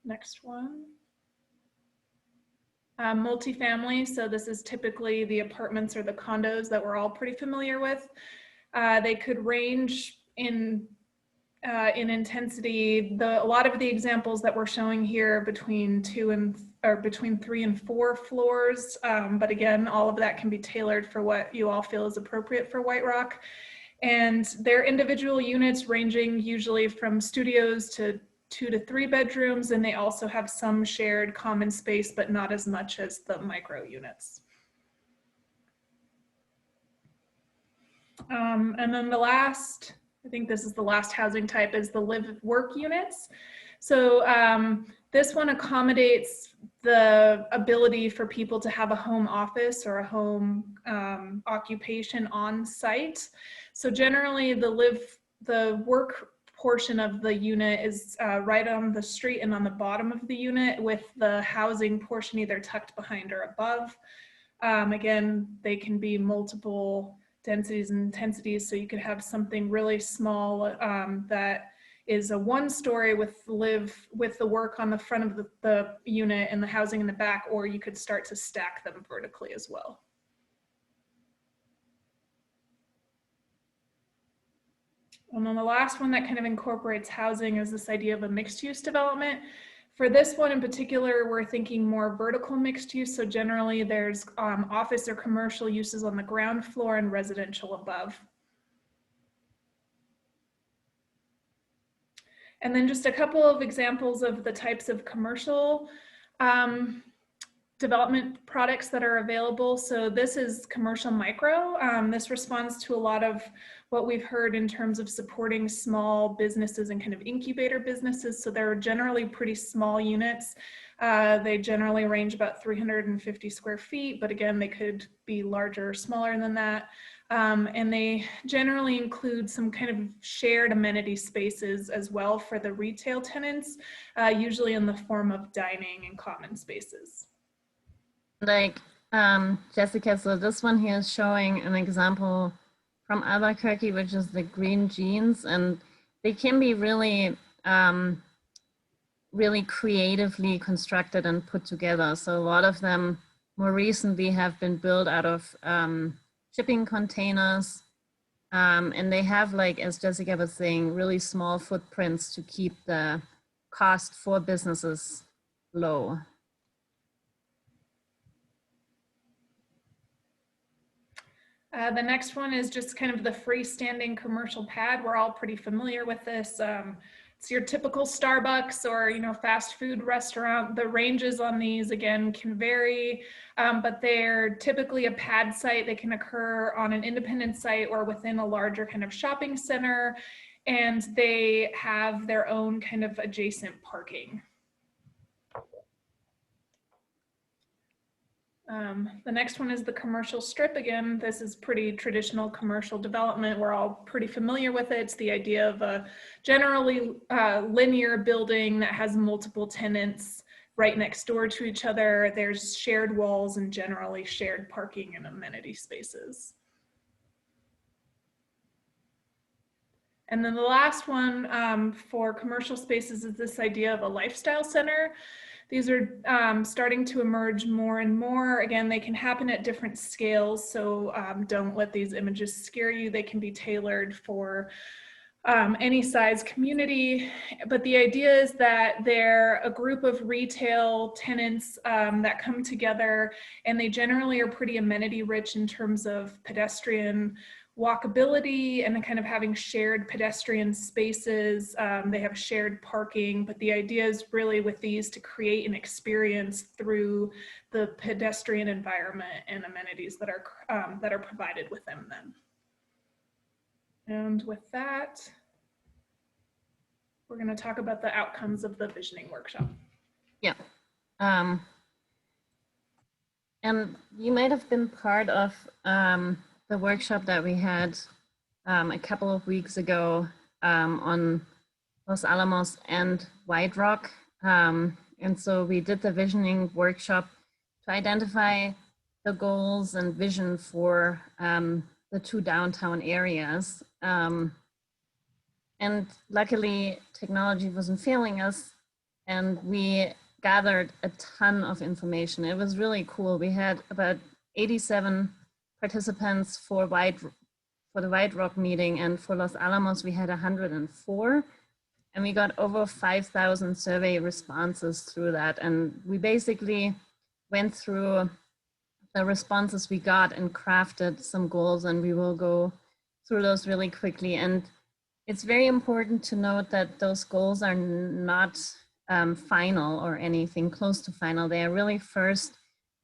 [SPEAKER 1] Next one. Multifamily, so this is typically the apartments or the condos that we're all pretty familiar with. They could range in intensity. A lot of the examples that we're showing here between 3 and 4 floors, but again, all of that can be tailored for what you all feel is appropriate for White Rock. And they're individual units ranging usually from studios to 2 to 3 bedrooms, and they also have some shared common space, but not as much as the micro units. And then the last, I think this is the last housing type, is the live-work units. So this one accommodates the ability for people to have a home office or a home occupation on site. So generally the work portion of the unit is right on the street and on the bottom of the unit, with the housing portion either tucked behind or above. Again, they can be multiple densities and intensities, so you could have something really small that is a one-story with the work on the front of the unit and the housing in the back, or you could start to stack them vertically as well. And then the last one that kind of incorporates housing is this idea of a mixed-use development. For this one in particular, we're thinking more vertical mixed use. So generally there's office or commercial uses on the ground floor and residential above. And then just a couple of examples of the types of commercial development products that are available. So this is commercial micro. This responds to a lot of what we've heard in terms of supporting small businesses and kind of incubator businesses. So they're generally pretty small units. They generally range about 350 square feet, but again, they could be larger or smaller than that. And they generally include some kind of shared amenity spaces as well for the retail tenants, usually in the form of dining and common spaces.
[SPEAKER 2] Like Jessica, so this one here is showing an example from Albuquerque, which is the Green Jeans, and they can be really, really creatively constructed and put together. So a lot of them more recently have been built out of shipping containers, and they have, like, as Jessica was saying, really small footprints to keep the cost for businesses low.
[SPEAKER 1] The next one is just kind of the freestanding commercial pad. We're all pretty familiar with this. It's your typical Starbucks or, you know, fast food restaurant. The ranges on these, again, can vary, but they're typically a pad site. They can occur on an independent site or within a larger kind of shopping center, and they have their own kind of adjacent parking. The next one is the commercial strip. Again, this is pretty traditional commercial development. We're all pretty familiar with it. It's the idea of a generally linear building that has multiple tenants right next door to each other. There's shared walls and generally shared parking and amenity spaces. And then the last one for commercial spaces is this idea of a lifestyle center. These are starting to emerge more and more. Again, they can happen at different scales, so don't let these images scare you. They can be tailored for any size community, but the idea is that they're a group of retail tenants that come together, and they generally are pretty amenity rich in terms of pedestrian walkability and kind of having shared pedestrian spaces. They have shared parking, but the idea is really with these to create an experience through the pedestrian environment and amenities that are provided within them. And with that, we're going to talk about the outcomes of the visioning workshop.
[SPEAKER 2] Yeah. And you might have been part of the workshop that we had a couple of weeks ago on Los Alamos and White Rock. And so we did the visioning workshop to identify the goals and vision for the two downtown areas. And luckily, technology wasn't failing us, and we gathered a ton of information. It was really cool. We had about 87 participants for the White Rock meeting, and for Los Alamos we had 104, and we got over 5,000 survey responses through that. And we basically went through the responses we got and crafted some goals, and we will go through those really quickly. And it's very important to note that those goals are not final or anything close to final. They are really first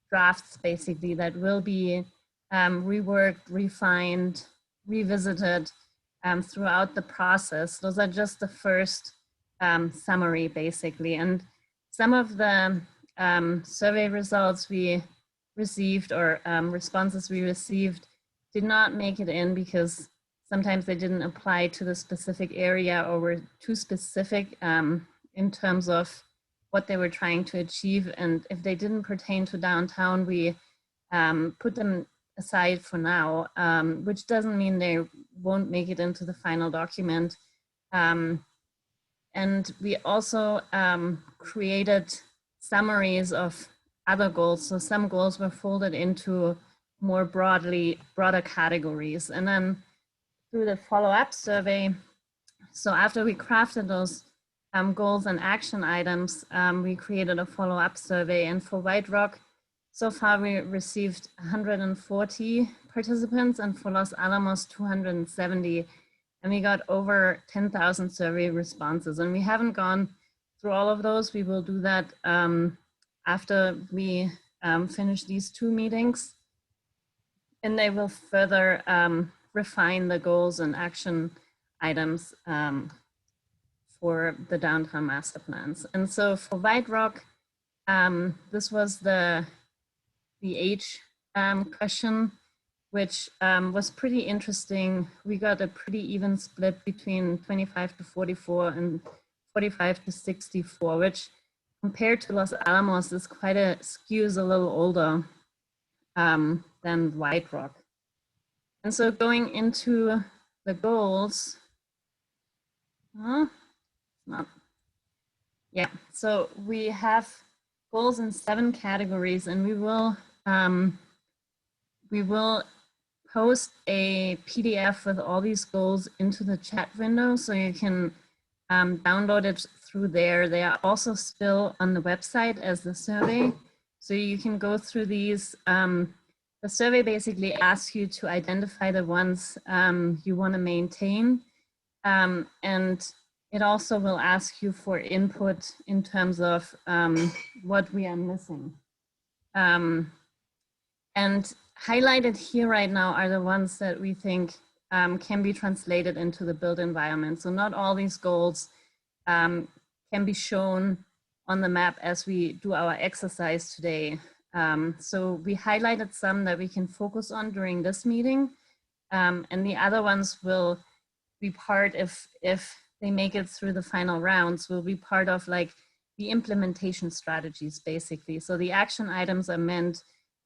[SPEAKER 2] drafts, basically, that will be reworked, refined, revisited throughout the process. Those are just the first summary, basically. And some of the survey results we received, or responses we received, did not make it in because sometimes they didn't apply to the specific area or were too specific in terms of what they were trying to achieve. And if they didn't pertain to downtown, we put them aside for now, which doesn't mean they won't make it into the final document. And we also created summaries of other goals. So some goals were folded into more broader categories. And then through the follow-up survey, so after we crafted those goals and action items, we created a follow-up survey. And for White Rock, so far we received 140 participants, and for Los Alamos, 270. And we got over 10,000 survey responses. And we haven't gone through all of those. We will do that after we finish these 2 meetings. And they will further refine the goals and action items for the downtown master plans. And so for White Rock, this was the age question, which was pretty interesting. We got a pretty even split between 25 to 44 and 45 to 64, which compared to Los Alamos is quite a skews a little older than White Rock. And so going into the goals, so we have goals in 7 categories, and we will post a PDF with all these goals into the chat window, so you can download it through there. They are also still on the website as the survey, so you can go through these. The survey basically asks you to identify the ones you want to maintain, and it also will ask you for input in terms of what we are missing. And highlighted here right now are the ones that we think can be translated into the built environment. So not all these goals can be shown on the map as we do our exercise today. So we highlighted some that we can focus on during this meeting, and the other ones will be part, if they make it through the final rounds, will be part of like the implementation strategies basically. So the action items are meant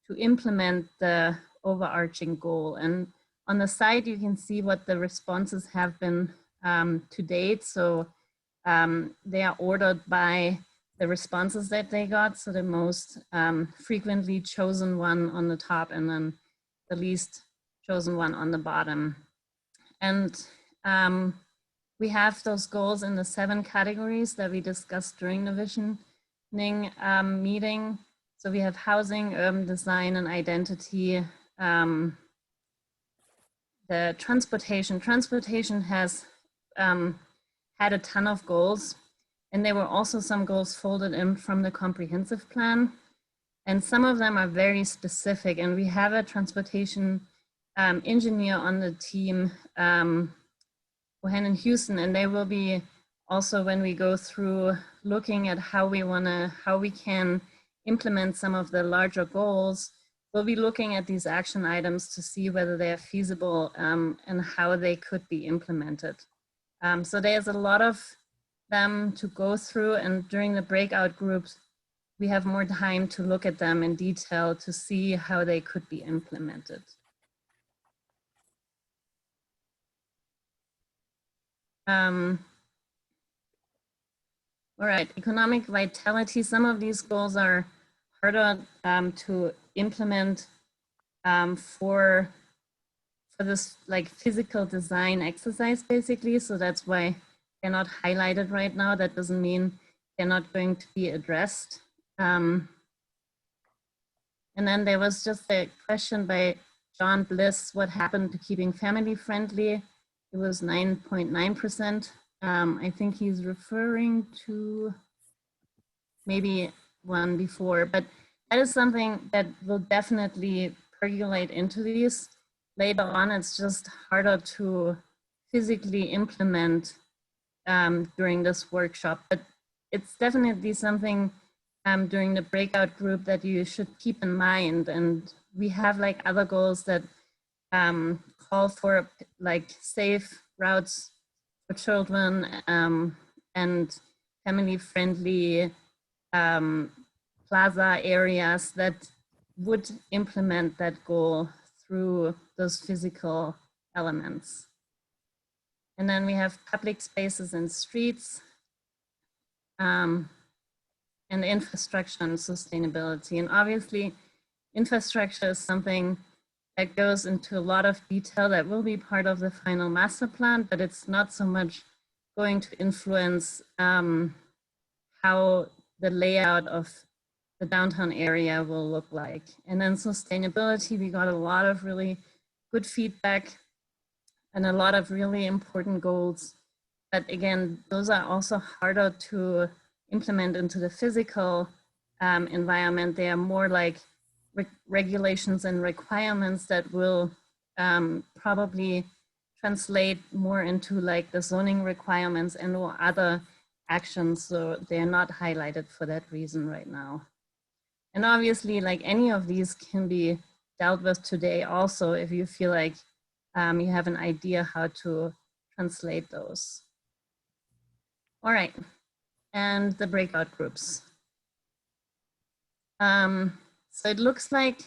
[SPEAKER 2] to implement the overarching goal. And on the side, you can see what the responses have been to date. So they are ordered by the responses that they got. So the most frequently chosen one on the top, and then the least chosen one on the bottom. And we have those goals in the 7 categories that we discussed during the visioning meeting. So we have housing, urban design, and identity. The transportation. Transportation has had a ton of goals, and there were also some goals folded in from the comprehensive plan. And some of them are very specific, and we have a transportation engineer on the team, Bohannon Houston, and they will be also, when we go through looking at how we can implement some of the larger goals, we'll be looking at these action items to see whether they are feasible and how they could be implemented. So there's a lot of them to go through, and during the breakout groups, we have more time to look at them in detail to see how they could be implemented. All right, economic vitality. Some of these goals are harder to implement for this like physical design exercise, basically. So that's why they're not highlighted right now. That doesn't mean they're not going to be addressed. And then there was just a question by John Bliss, what happened to keeping family friendly? It was 9.9%. I think he's referring to maybe one before, but that is something that will definitely percolate into these later on. It's just harder to physically implement during this workshop, but it's definitely something during the breakout group that you should keep in mind. And we have like other goals that call for like safe routes for children and family-friendly plaza areas that would implement that goal through those physical elements. And then we have public spaces and streets, and infrastructure and sustainability. And obviously, infrastructure is something that goes into a lot of detail that will be part of the final master plan, but it's not so much going to influence how the layout of the downtown area will look like. And then sustainability, we got a lot of really good feedback and a lot of really important goals. But again, those are also harder to implement into the physical environment. They are more like regulations and requirements that will probably translate more into like the zoning requirements and or other actions. So they're not highlighted for that reason right now. And obviously, like any of these can be dealt with today also if you feel like you have an idea how to translate those. All right, and the breakout groups. So it looks like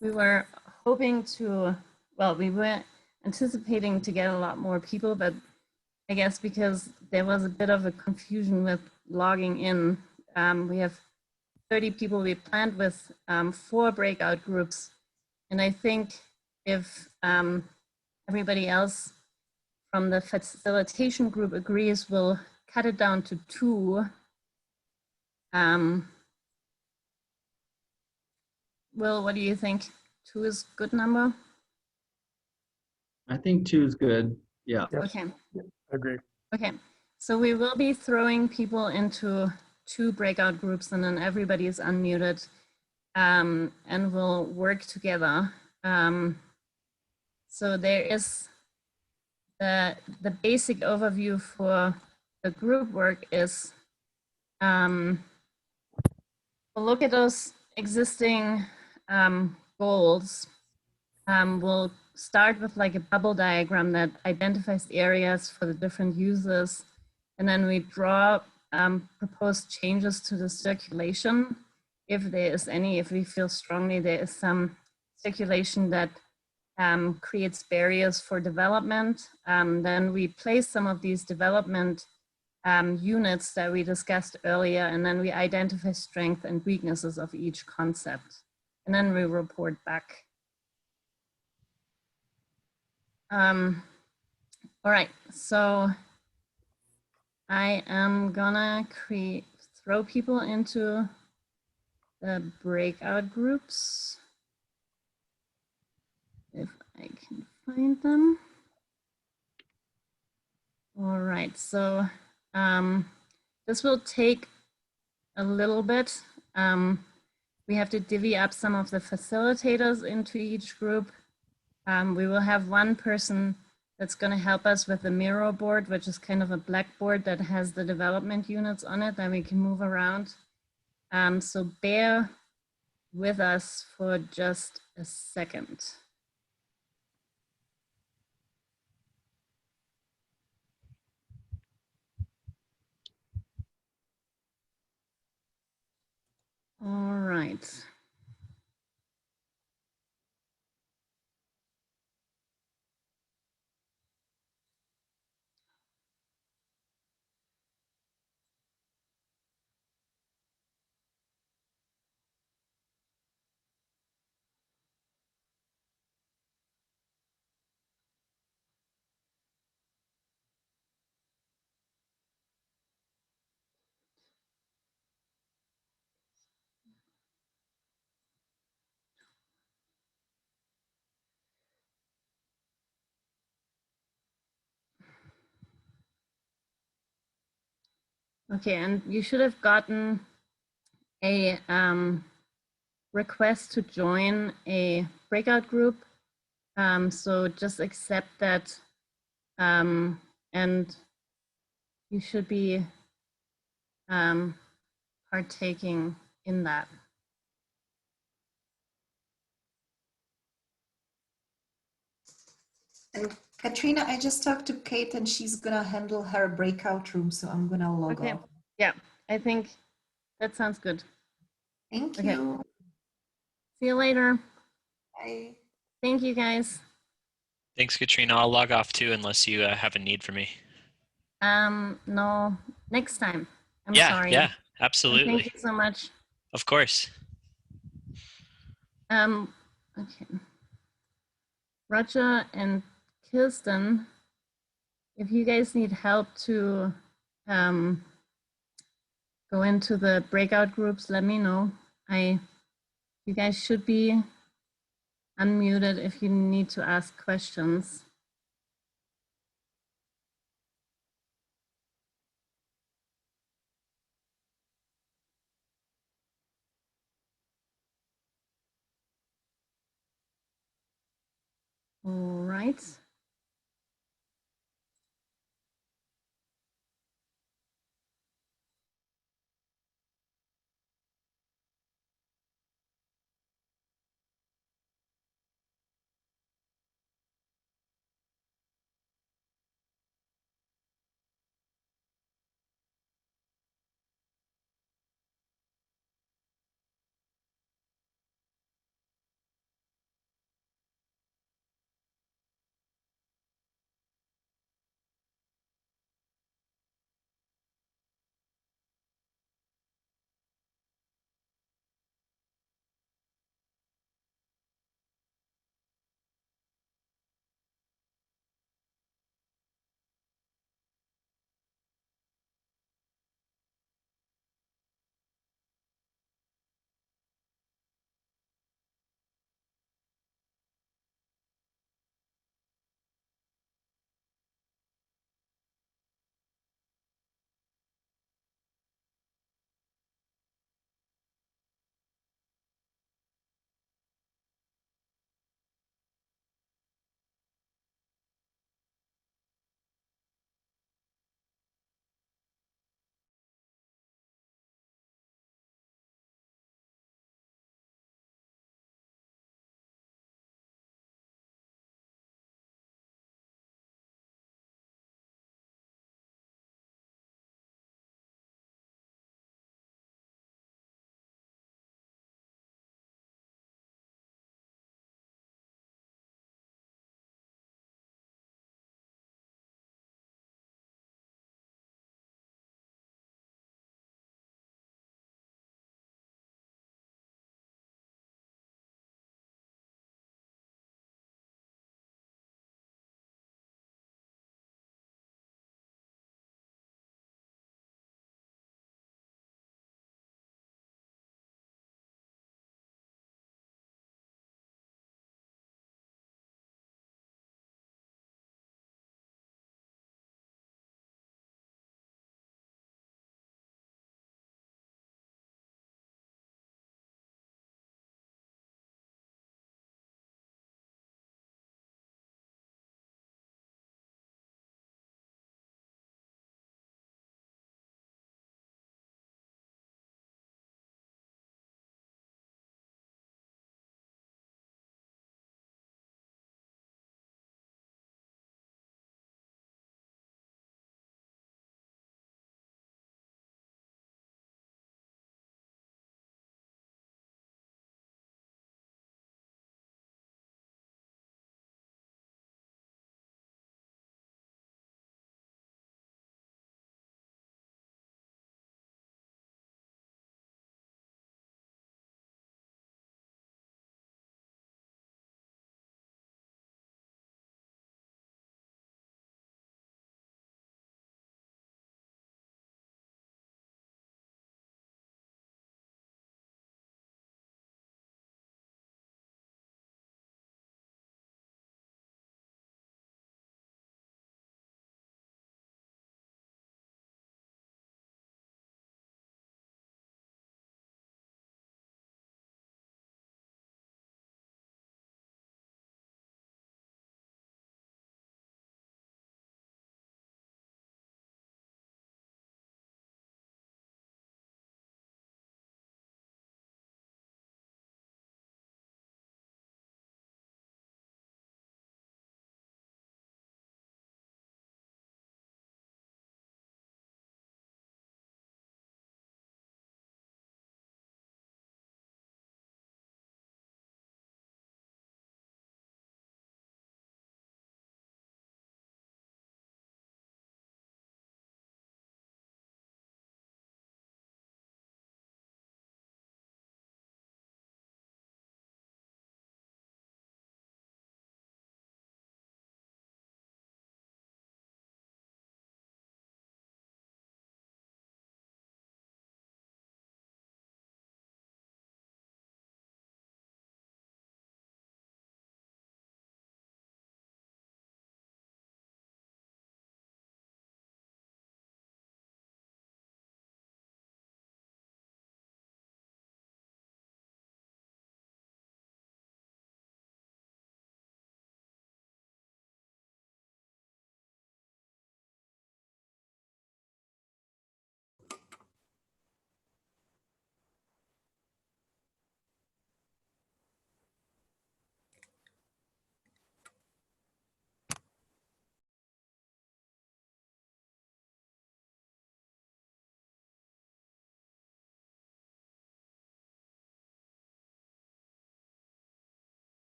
[SPEAKER 2] we were hoping to, well, we were anticipating to get a lot more people, but I guess because there was a bit of a confusion with logging in, we have 30 people we planned with 4 breakout groups. And I think if everybody else from the facilitation group agrees, we'll cut it down to 2. Will, what do you think? 2 is a good number?
[SPEAKER 6] I think 2 is good. Yeah.
[SPEAKER 3] Yep.
[SPEAKER 2] Okay.
[SPEAKER 3] Agree.
[SPEAKER 2] Okay. So we will be throwing people into 2 breakout groups, and then everybody is unmuted, and we'll work together. So there is the basic overview for the group work is we'll look at those existing goals. We'll start with like a bubble diagram that identifies areas for the different users, and then we draw proposed changes to the circulation, if there is any, if we feel strongly there is some circulation that creates barriers for development. Then we place some of these development units that we discussed earlier, and then we identify strengths and weaknesses of each concept. And then we report back. All right, so I am gonna throw people into the breakout groups, if I can find them. All right, so this will take a little bit. We have to divvy up some of the facilitators into each group. We will have one person that's going to help us with the Miro board, which is kind of a blackboard that has the development units on it that we can move around. So bear with us for just a second. All right. Okay, and you should have gotten a request to join a breakout group. So just accept that, and you should be partaking in that.
[SPEAKER 7] And Katrina, I just talked to Kate and she's gonna handle her breakout room, so I'm gonna log
[SPEAKER 2] Okay.
[SPEAKER 7] off.
[SPEAKER 2] Yeah, I think that sounds good.
[SPEAKER 7] Thank
[SPEAKER 2] Okay.
[SPEAKER 7] you.
[SPEAKER 2] See you later.
[SPEAKER 7] Bye.
[SPEAKER 2] Thank you guys.
[SPEAKER 8] Thanks, Katrina. I'll log off too unless you have a need for me.
[SPEAKER 2] No, next time. I'm
[SPEAKER 8] Yeah,
[SPEAKER 2] sorry.
[SPEAKER 8] yeah,
[SPEAKER 2] And
[SPEAKER 8] absolutely.
[SPEAKER 2] thank you so much.
[SPEAKER 8] Of course.
[SPEAKER 2] Okay. Roger and Kirsten, if you guys need help to go into the breakout groups, let me know. You guys should be unmuted if you need to ask questions. All right.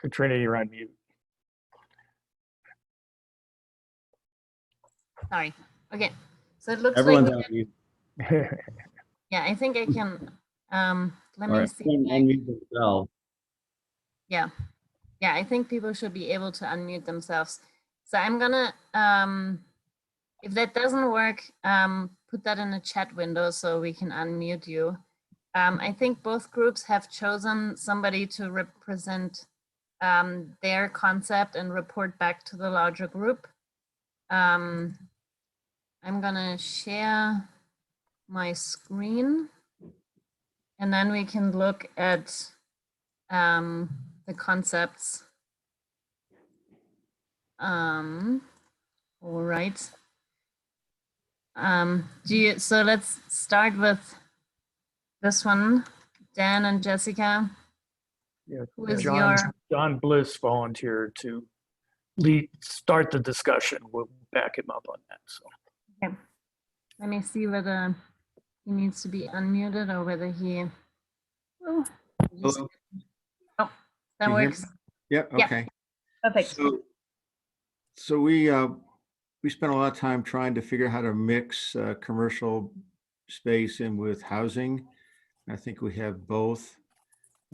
[SPEAKER 3] Katrina, you're on mute.
[SPEAKER 2] Sorry. Okay. So it looks
[SPEAKER 6] Everyone's
[SPEAKER 2] like,
[SPEAKER 6] on mute.
[SPEAKER 2] yeah, I think I can, let
[SPEAKER 6] All
[SPEAKER 2] me
[SPEAKER 6] right,
[SPEAKER 2] see.
[SPEAKER 6] unmute themselves.
[SPEAKER 2] Yeah. Yeah, I think people should be able to unmute themselves. So I'm gonna, if that doesn't work, put that in the chat window so we can unmute you. I think both groups have chosen somebody to represent their concept and report back to the larger group. I'm gonna share my screen and then we can look at the concepts. All right. So let's start with this one, Dan and Jessica.
[SPEAKER 3] Yeah,
[SPEAKER 2] Who is
[SPEAKER 3] John Bliss volunteered to start the discussion. We'll back him up on that. So.
[SPEAKER 2] Okay. Let me see whether he needs to be unmuted or whether he. Oh,
[SPEAKER 9] Hello.
[SPEAKER 2] that
[SPEAKER 9] Can you hear
[SPEAKER 2] works.
[SPEAKER 9] me? Yeah,
[SPEAKER 2] Yeah.
[SPEAKER 9] okay.
[SPEAKER 2] Perfect.
[SPEAKER 9] So we spent a lot of time trying to figure out how to mix commercial space in with housing. I think we have both.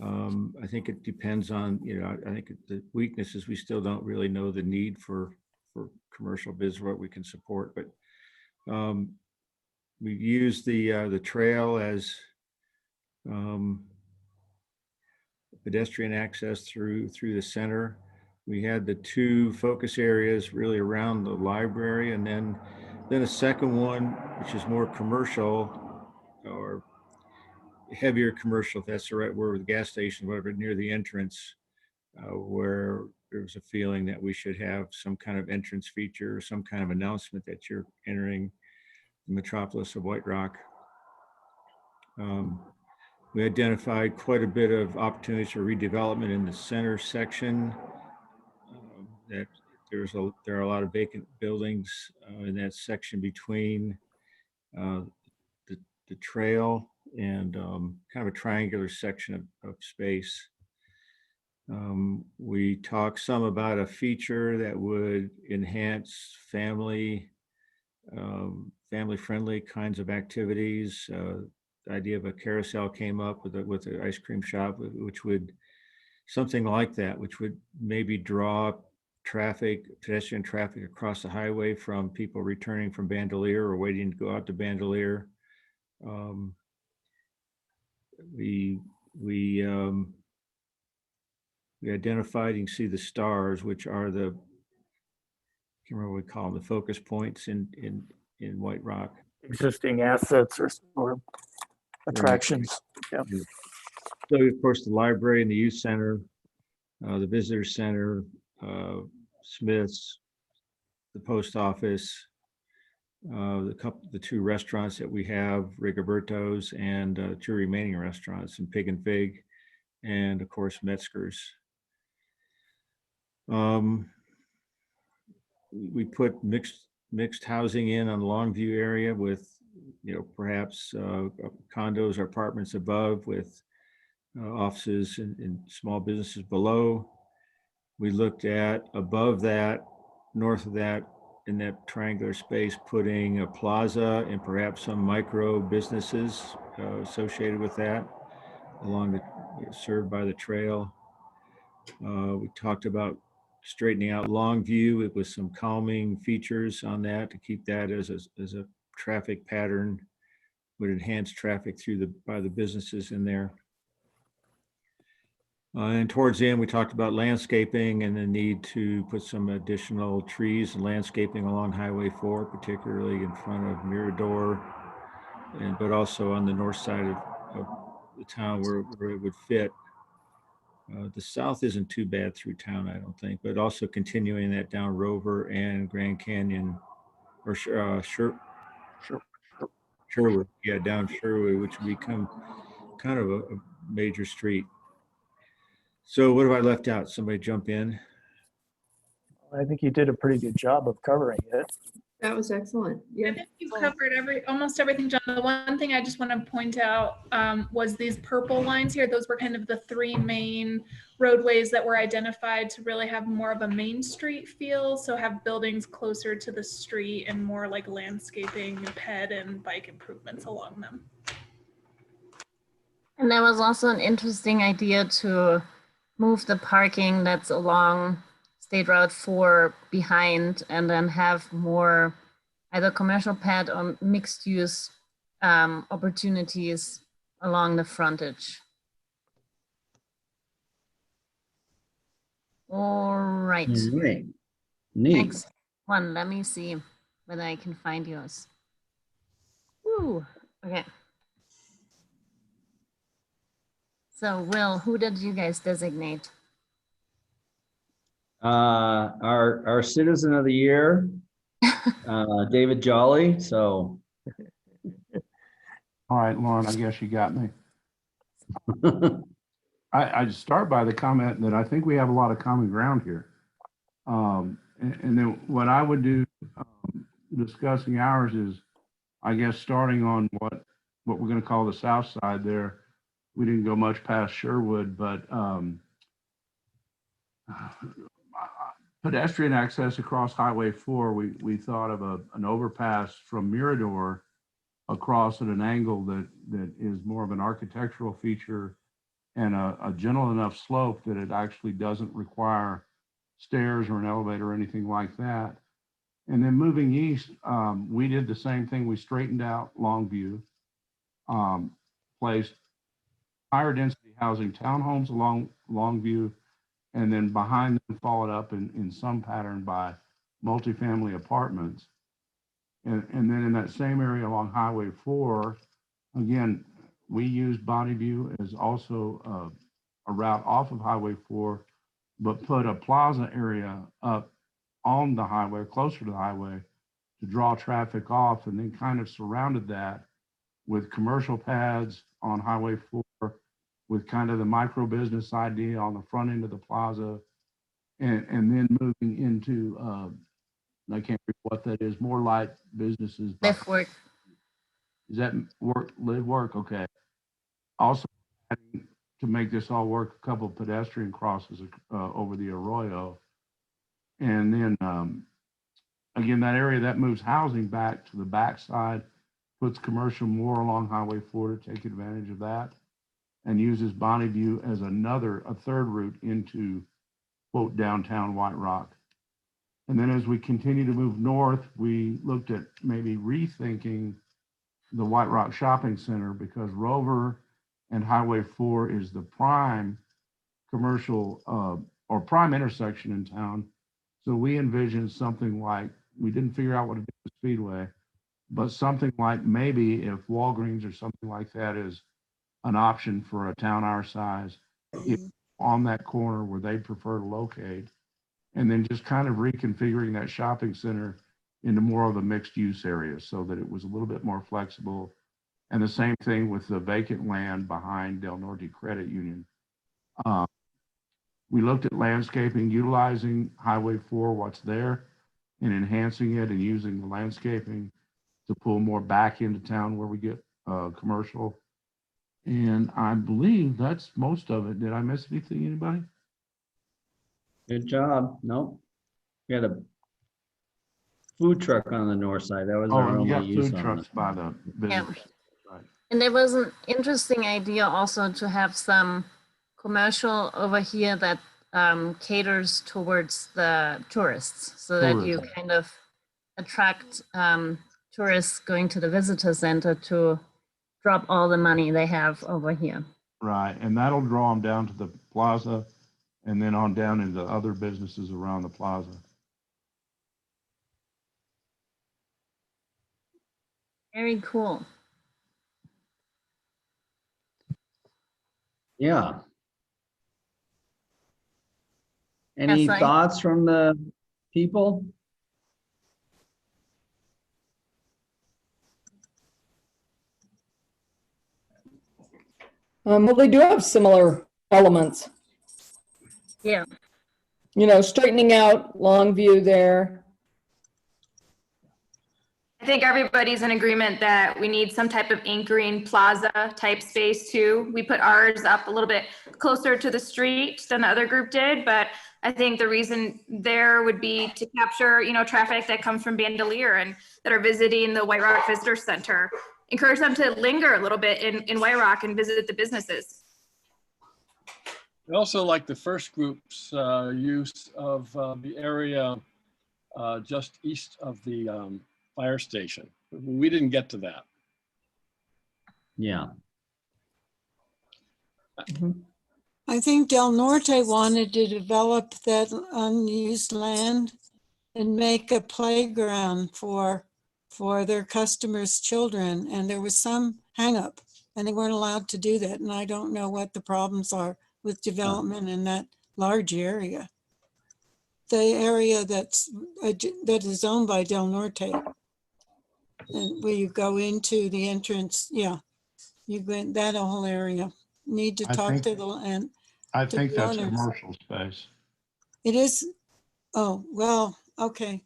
[SPEAKER 9] I think it depends on, I think the weakness is we still don't really know the need for commercial business, what we can support, but we use the trail as pedestrian access through the center. We had the two focus areas really around the library, and then a second one, which is more commercial or heavier commercial, if that's the right word, with gas station, whatever, near the entrance, where there was a feeling that we should have some kind of entrance feature, some kind of announcement that you're entering the metropolis of White Rock. We identified quite a bit of opportunities for redevelopment in the center section. That there are a lot of vacant buildings in that section between the trail and kind of a triangular section of space. We talked some about a feature that would enhance family-friendly kinds of activities. The idea of a carousel came up with an ice cream shop, which would something like that, which would maybe draw pedestrian traffic across the highway from people returning from Bandelier or waiting to go out to Bandelier. We identified, you can see the stars, which are I can't remember what we call them, the focus points in White Rock.
[SPEAKER 3] Existing assets or attractions. Yeah.
[SPEAKER 9] So of course the library and the youth center, the visitor center, Smith's, the post office, the two restaurants that we have, Rigoberto's, and two remaining restaurants, and Pig and Fig, and of course Metzger's. We put mixed housing in on the Longview area with, perhaps condos or apartments above with offices and small businesses below. We looked at above that, north of that, in that triangular space, putting a plaza and perhaps some micro businesses associated with that along served by the trail. We talked about straightening out Longview with some calming features on that to keep that as a traffic pattern, would enhance traffic by the businesses in there. And towards the end, we talked about landscaping and the need to put some additional trees and landscaping along Highway 4, particularly in front of Mirador, but also on the north side of the town where it would fit. The south isn't too bad through town, I don't think, but also continuing that down Rover and Grand Canyon, or Sherwood, yeah, down Sherwood, which would become kind of a major street. So what have I left out? Somebody jump in.
[SPEAKER 3] I think you did a pretty good job of covering it.
[SPEAKER 10] That was excellent.
[SPEAKER 1] I
[SPEAKER 10] Yeah.
[SPEAKER 1] think you've covered almost everything, John. The one thing I just want to point out was these purple lines here. Those were kind of the three main roadways that were identified to really have more of a Main Street feel. So have buildings closer to the street and more like landscaping, ped and bike improvements along them.
[SPEAKER 2] And there was also an interesting idea to move the parking that's along State Route 4 behind and then have more either commercial pad or mixed use opportunities along the frontage. All right.
[SPEAKER 6] Great. Neat.
[SPEAKER 2] Next one, let me see whether I can find yours. Ooh, okay. So Will, who did you guys designate?
[SPEAKER 6] Our citizen of the year, David Jolly. So
[SPEAKER 11] All right, Lauren, I guess you got me. I start by the comment that I think we have a lot of common ground here. And then what I would do discussing ours is, I guess, starting on what we're going to call the south side there. We didn't go much past Sherwood, but pedestrian access across Highway 4, we thought of an overpass from Mirador across at an angle that is more of an architectural feature and a gentle enough slope that it actually doesn't require stairs or an elevator or anything like that. And then moving east, we did the same thing. We straightened out Longview, placed higher density housing townhomes along Longview, and then behind them followed up in some pattern by multifamily apartments. And then in that same area along Highway 4, again, we used Bonneview as also a route off of Highway 4, but put a plaza area up on the highway, closer to the highway, to draw traffic off, and then kind of surrounded that with commercial pads on Highway 4, with kind of the micro business idea on the front end of the plaza, and then moving into, I can't remember what that is, more light businesses.
[SPEAKER 2] Live work.
[SPEAKER 11] Is that work, live work? Okay. Also, to make this all work, a couple of pedestrian crosses over the Arroyo. And then, again, that area that moves housing back to the backside, puts commercial more along Highway 4 to take advantage of that, and uses Bonneview as a third route into, quote, downtown White Rock. And then as we continue to move north, we looked at maybe rethinking the White Rock Shopping Center, because Rover and Highway 4 is the prime commercial or prime intersection in town. So we envisioned something like, we didn't figure out what to do with Speedway, but something like maybe if Walgreens or something like that is an option for a town our size, if on that corner where they prefer to locate, and then just kind of reconfiguring that shopping center into more of a mixed use area so that it was a little bit more flexible. And the same thing with the vacant land behind Del Norte Credit Union. We looked at landscaping, utilizing Highway 4, what's there, and enhancing it and using the landscaping to pull more back into town where we get commercial. And I believe that's most of it. Did I miss anything, anybody?
[SPEAKER 6] good job. Nope. We had a food truck on the north side. That was our
[SPEAKER 11] Oh, you
[SPEAKER 6] only
[SPEAKER 11] got
[SPEAKER 6] use
[SPEAKER 11] food
[SPEAKER 6] on
[SPEAKER 11] trucks
[SPEAKER 6] it.
[SPEAKER 11] by the visitors. Right.
[SPEAKER 2] And there was an interesting idea also to have some commercial over here that caters towards the tourists, so that you
[SPEAKER 11] Tourism.
[SPEAKER 2] kind of attract tourists going to the visitor center to drop all the money they have over here.
[SPEAKER 11] Right, and that'll draw them down to the plaza and then on down into other businesses around the plaza.
[SPEAKER 2] Very cool.
[SPEAKER 6] Yeah. Any
[SPEAKER 2] Yes,
[SPEAKER 6] thoughts from the people?
[SPEAKER 10] Well, they do have similar elements.
[SPEAKER 2] Yeah.
[SPEAKER 10] You know, straightening out Longview there.
[SPEAKER 12] think everybody's in agreement that we need some type of anchoring plaza type space too. We put ours up a little bit closer to the street than the other group did, but I think the reason there would be to capture, you know, traffic that comes from Bandelier and that are visiting the White Rock Visitor Center. Encourage them to linger a little bit in White Rock and visit the businesses.
[SPEAKER 13] I also like the first group's use of the area just east of the fire station. We didn't get to that.
[SPEAKER 6] Yeah.
[SPEAKER 14] I think Del Norte wanted to develop that unused land and make a playground for their customers' children. And there was some hang up and they weren't allowed to do that. And I don't know what the problems are with development in that large area. The area that is owned by Del Norte. And where you go into the entrance, yeah, you go in that whole area. Need to talk to the and
[SPEAKER 11] I
[SPEAKER 14] to
[SPEAKER 11] think
[SPEAKER 14] the
[SPEAKER 11] that's
[SPEAKER 14] owners.
[SPEAKER 11] commercial space.
[SPEAKER 14] It is. Oh well, okay.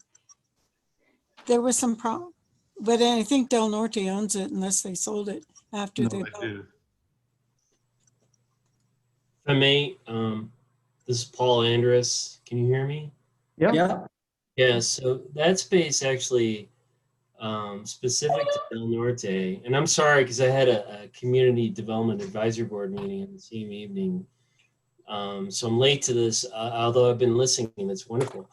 [SPEAKER 14] There was some problem, but I think Del Norte owns it unless they sold it after
[SPEAKER 11] No,
[SPEAKER 14] they.
[SPEAKER 11] they do.
[SPEAKER 15] If I may, this is Paul Andrus. Can you hear me?
[SPEAKER 3] Yep.
[SPEAKER 6] Yeah.
[SPEAKER 15] Yeah, so that space actually specific to Del Norte, and I'm sorry because I had a community development advisory board meeting in the same evening. So I'm late to this, although I've been listening and it's wonderful.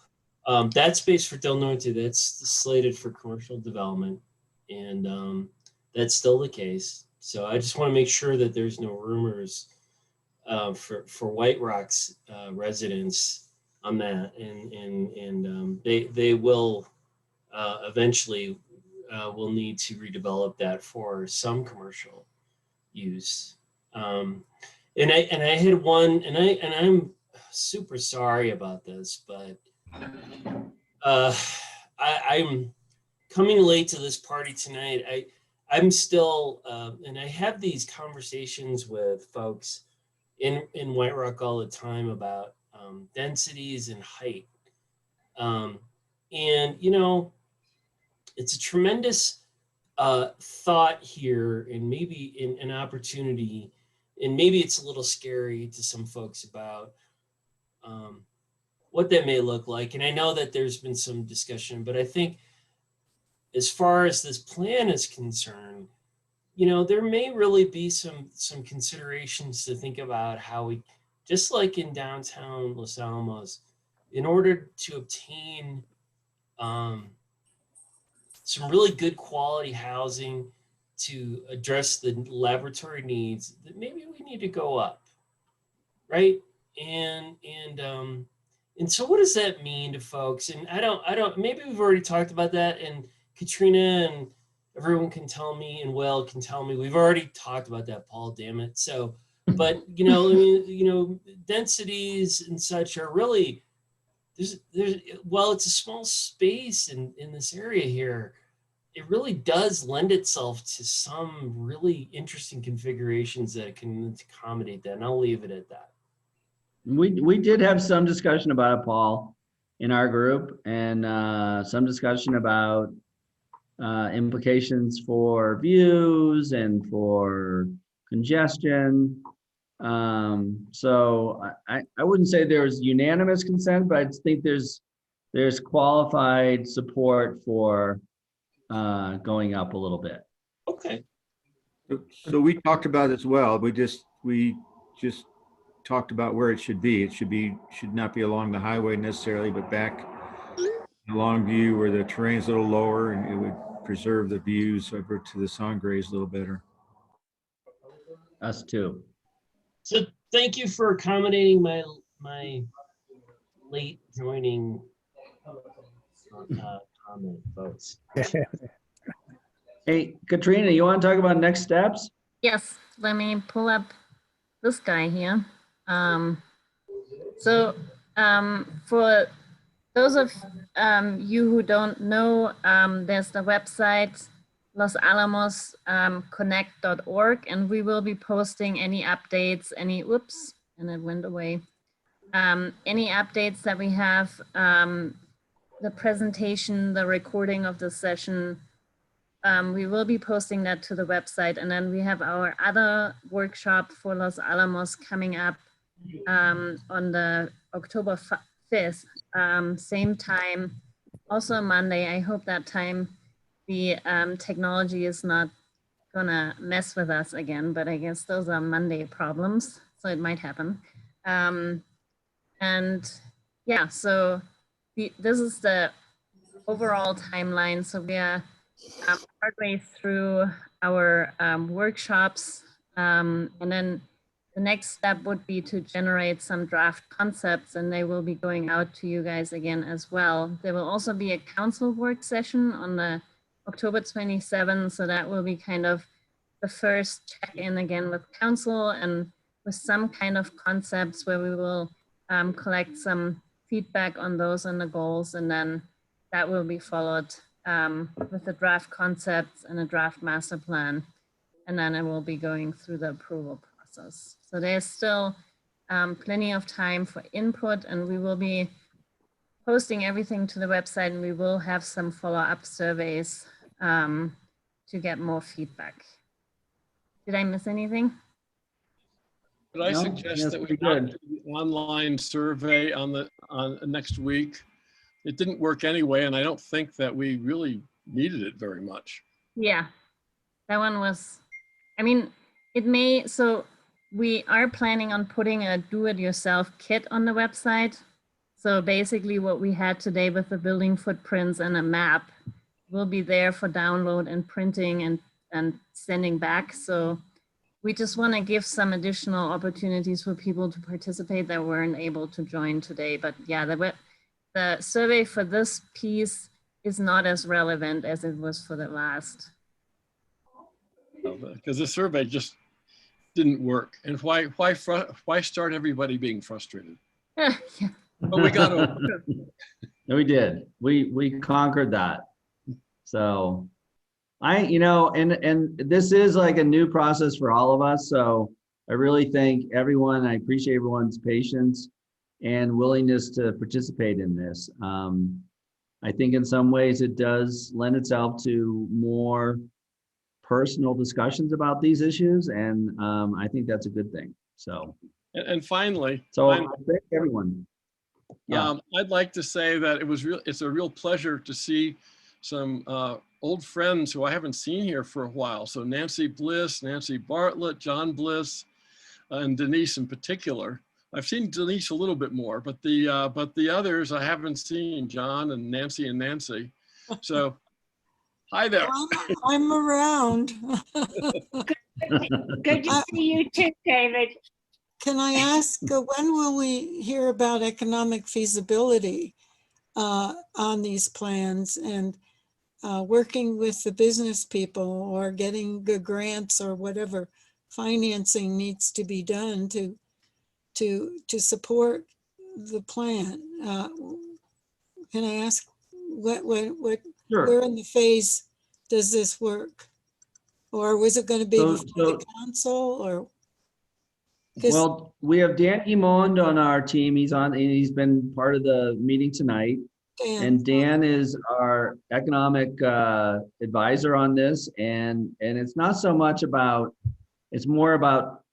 [SPEAKER 15] That space for Del Norte, that's slated for commercial development, and that's still the case. So I just want to make sure that there's no rumors for White Rock's residents on that, and they will eventually will need to redevelop that for some commercial use. And I had one, and I'm super sorry about this, but I'm coming late to this party tonight. I'm still, and I have these conversations with folks in White Rock all the time about densities and height. And, you know, it's a tremendous thought here, and maybe an opportunity, and maybe it's a little scary to some folks about what that may look like. And I know that there's been some discussion, but I think as far as this plan is concerned, you know, there may really be some considerations to think about how we, just like in downtown Los Alamos, in order to obtain some really good quality housing to address the laboratory needs, that maybe we need to go up, right? And so what does that mean to folks? And I don't, maybe we've already talked about that, and Katrina and everyone can tell me, and Will can tell me, we've already talked about that, Paul, damn it. So, but, you know, I mean, you know, densities and such are really, there's, well, it's a small space in this area here. It really does lend itself to some really interesting configurations that can accommodate that. And I'll leave it at that.
[SPEAKER 6] We did have some discussion about it, Paul, in our group, and some discussion about implications for views and for congestion. So I wouldn't say there's unanimous consent, but I think there's qualified support for going up a little bit.
[SPEAKER 15] Okay.
[SPEAKER 9] So we talked about it as well. We just talked about where it should be. It should not be along the highway necessarily, but back in Longview where the terrain's a little lower, and it would preserve the views over to the Sangres a little better.
[SPEAKER 6] Us too.
[SPEAKER 15] So thank you for accommodating my late joining comment, folks.
[SPEAKER 6] Hey, Katrina, you want to talk about next steps?
[SPEAKER 2] Yes, let me pull up this guy here. So for those of you who don't know, there's the website losalamosconnect.org, and we will be posting any updates, and it went away. Any updates that we have, the presentation, the recording of the session, we will be posting that to the website. And then we have our other workshop for Los Alamos coming up on the October 5th, same time, also Monday. I hope that time the technology is not gonna mess with us again, but I guess those are Monday problems, so it might happen. And yeah, so this is the overall timeline. So we are partway through our workshops, and then the next step would be to generate some draft concepts, and they will be going out to you guys again as well. There will also be a council work session on the October 27th, so that will be kind of the first check-in again with council and with some kind of concepts where we will collect some feedback on those and the goals, and then that will be followed with the draft concepts and a draft master plan, and then it will be going through the approval process. So there's still plenty of time for input, and we will be posting everything to the website, and we will have some follow-up surveys to get more feedback. Did I miss anything?
[SPEAKER 13] Could I
[SPEAKER 6] No,
[SPEAKER 13] suggest
[SPEAKER 6] that's
[SPEAKER 13] that we
[SPEAKER 6] pretty
[SPEAKER 13] not
[SPEAKER 6] good.
[SPEAKER 13] do the online survey on next week? It didn't work anyway, and I don't think that we really needed it very much.
[SPEAKER 2] Yeah, that one was, I mean, it may, so we are planning on putting a do-it-yourself kit on the website. So basically what we had today with the building footprints and a map will be there for download and printing and sending back. So we just want to give some additional opportunities for people to participate that weren't able to join today. But yeah, the survey for this piece is not as relevant as it was for the last.
[SPEAKER 13] Because the survey just didn't work. And why start everybody being frustrated?
[SPEAKER 2] Yeah.
[SPEAKER 13] But we got to.
[SPEAKER 6] No, we did. We conquered that. So and this is like a new process for all of us. So I really thank everyone. I appreciate everyone's patience and willingness to participate in this. I think in some ways it does lend itself to more personal discussions about these issues. And I think that's a good thing. So.
[SPEAKER 13] And finally.
[SPEAKER 6] I thank everyone. Yeah.
[SPEAKER 13] I'd like to say that it's a real pleasure to see some old friends who I haven't seen here for a while. So Nancy Bliss, Nancy Bartlett, John Bliss, and Denise in particular. I've seen Denise a little bit more, but the others I haven't seen, John and Nancy. So hi there.
[SPEAKER 14] I'm around.
[SPEAKER 16] Good to see you too, David.
[SPEAKER 14] Can I ask, when will we hear about economic feasibility on these plans and working with the business people or getting the grants or whatever financing needs to be done to support the plan? Can I ask what
[SPEAKER 6] Sure.
[SPEAKER 14] where in the phase does this work? Or was it going to be before the council or?
[SPEAKER 6] Well, we have Dan Emond on our team. He's been part of the meeting tonight. And Dan is our economic advisor on this. And it's not so much about, it's more about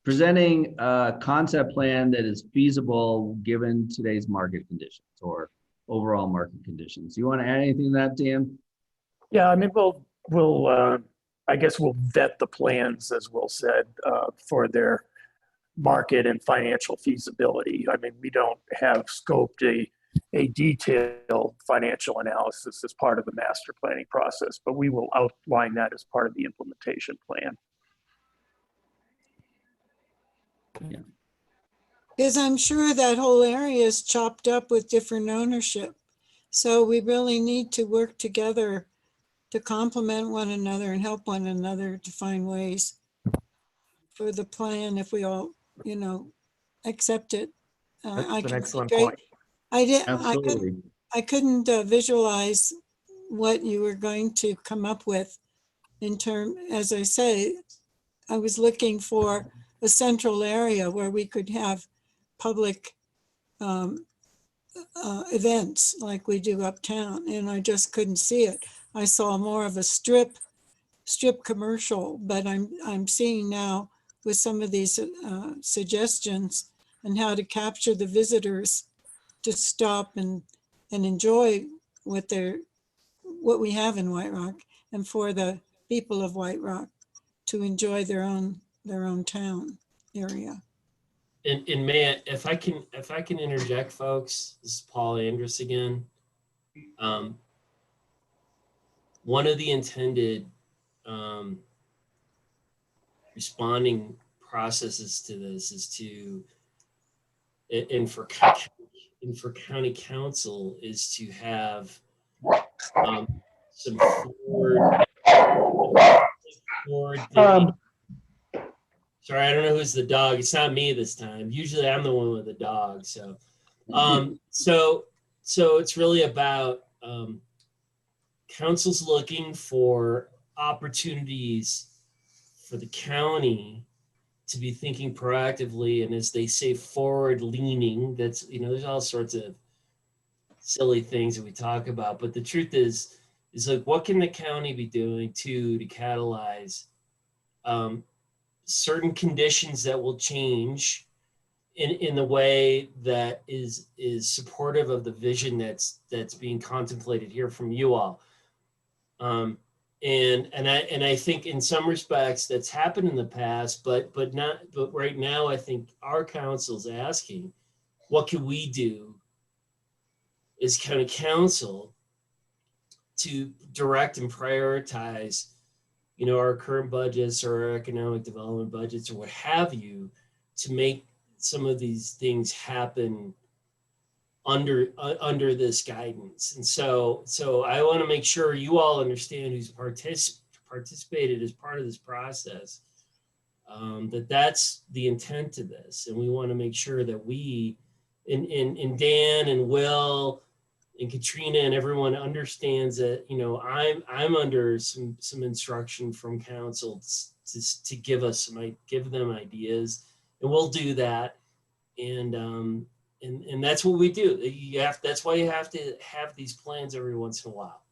[SPEAKER 6] presenting a concept plan that is feasible given today's market conditions or overall market conditions. You want to add anything to that, Dan?
[SPEAKER 3] Yeah, I mean, I guess we'll vet the plans, as Will said, for their market and financial feasibility. I mean, we don't have scoped a detailed financial analysis as part of the master planning process, but we will outline that as part of the implementation plan.
[SPEAKER 6] Yeah.
[SPEAKER 14] Because I'm sure that whole area is chopped up with different ownership. So we really need to work together to complement one another and help one another to find ways for the plan if we all, accept it.
[SPEAKER 3] That's an excellent point.
[SPEAKER 6] Absolutely.
[SPEAKER 14] I couldn't visualize what you were going to come up with as I say, I was looking for a central area where we could have public events like we do uptown, and I just couldn't see it. I saw more of a strip commercial, but I'm seeing now with some of these suggestions and how to capture the visitors to stop and enjoy what we have in White Rock, and for the people of White Rock to enjoy their own town area.
[SPEAKER 15] And may I, if I can interject, folks, this is Paul Andrus again. One of the intended responding processes to this is to, and for county council, is to have some forward thinking. Sorry, I don't know who's the dog. It's not me this time. Usually I'm the one with the dog. So, so it's really about council's looking for opportunities for the county to be thinking proactively, and as they say, forward leaning. That's, you know, there's all sorts of silly things that we talk about, but the truth is like, what can the county be doing to catalyze certain conditions that will change in the way that is supportive of the vision that's being contemplated here from you all. And I think in some respects that's happened in the past, but right now I think our council's asking, what can we do as county council to direct and prioritize, you know, our current budgets or our economic development budgets or what have you, to make some of these things happen under this guidance. And so I want to make sure you all understand, who's participated as part of this process, that's the intent of this. And we want to make sure that we, and Dan and Will and Katrina and everyone understands that, you know, I'm under some instruction from council to give them ideas, and we'll do that. And that's what we do. That's why you have to have these plans every once in a while.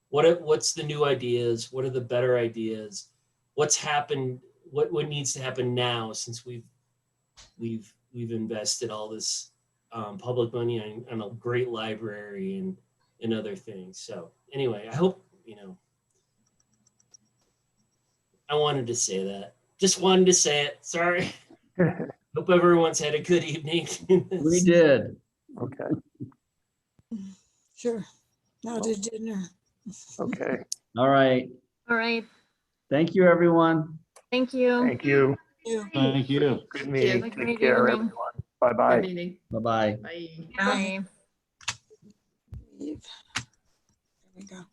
[SPEAKER 15] What's the new ideas? What are the better ideas? What's happened? What needs to happen now, since we've invested all this public money on a great library and other things. So anyway, I hope, you know, I wanted to say that. Just wanted to say it. Sorry. Hope everyone's had a good evening.
[SPEAKER 6] We did.
[SPEAKER 3] Okay.
[SPEAKER 14] Sure. Now to dinner.
[SPEAKER 3] Okay.
[SPEAKER 6] All right.
[SPEAKER 2] All right.
[SPEAKER 6] Thank you, everyone.
[SPEAKER 2] Thank you.
[SPEAKER 3] Thank you.
[SPEAKER 11] Thank you.
[SPEAKER 3] Good meeting.
[SPEAKER 2] Have a
[SPEAKER 3] Take
[SPEAKER 2] great
[SPEAKER 3] care,
[SPEAKER 2] evening.
[SPEAKER 3] everyone. Bye-bye.
[SPEAKER 6] Bye-bye.
[SPEAKER 14] Bye.
[SPEAKER 2] Bye.
[SPEAKER 14] Leave. There we go.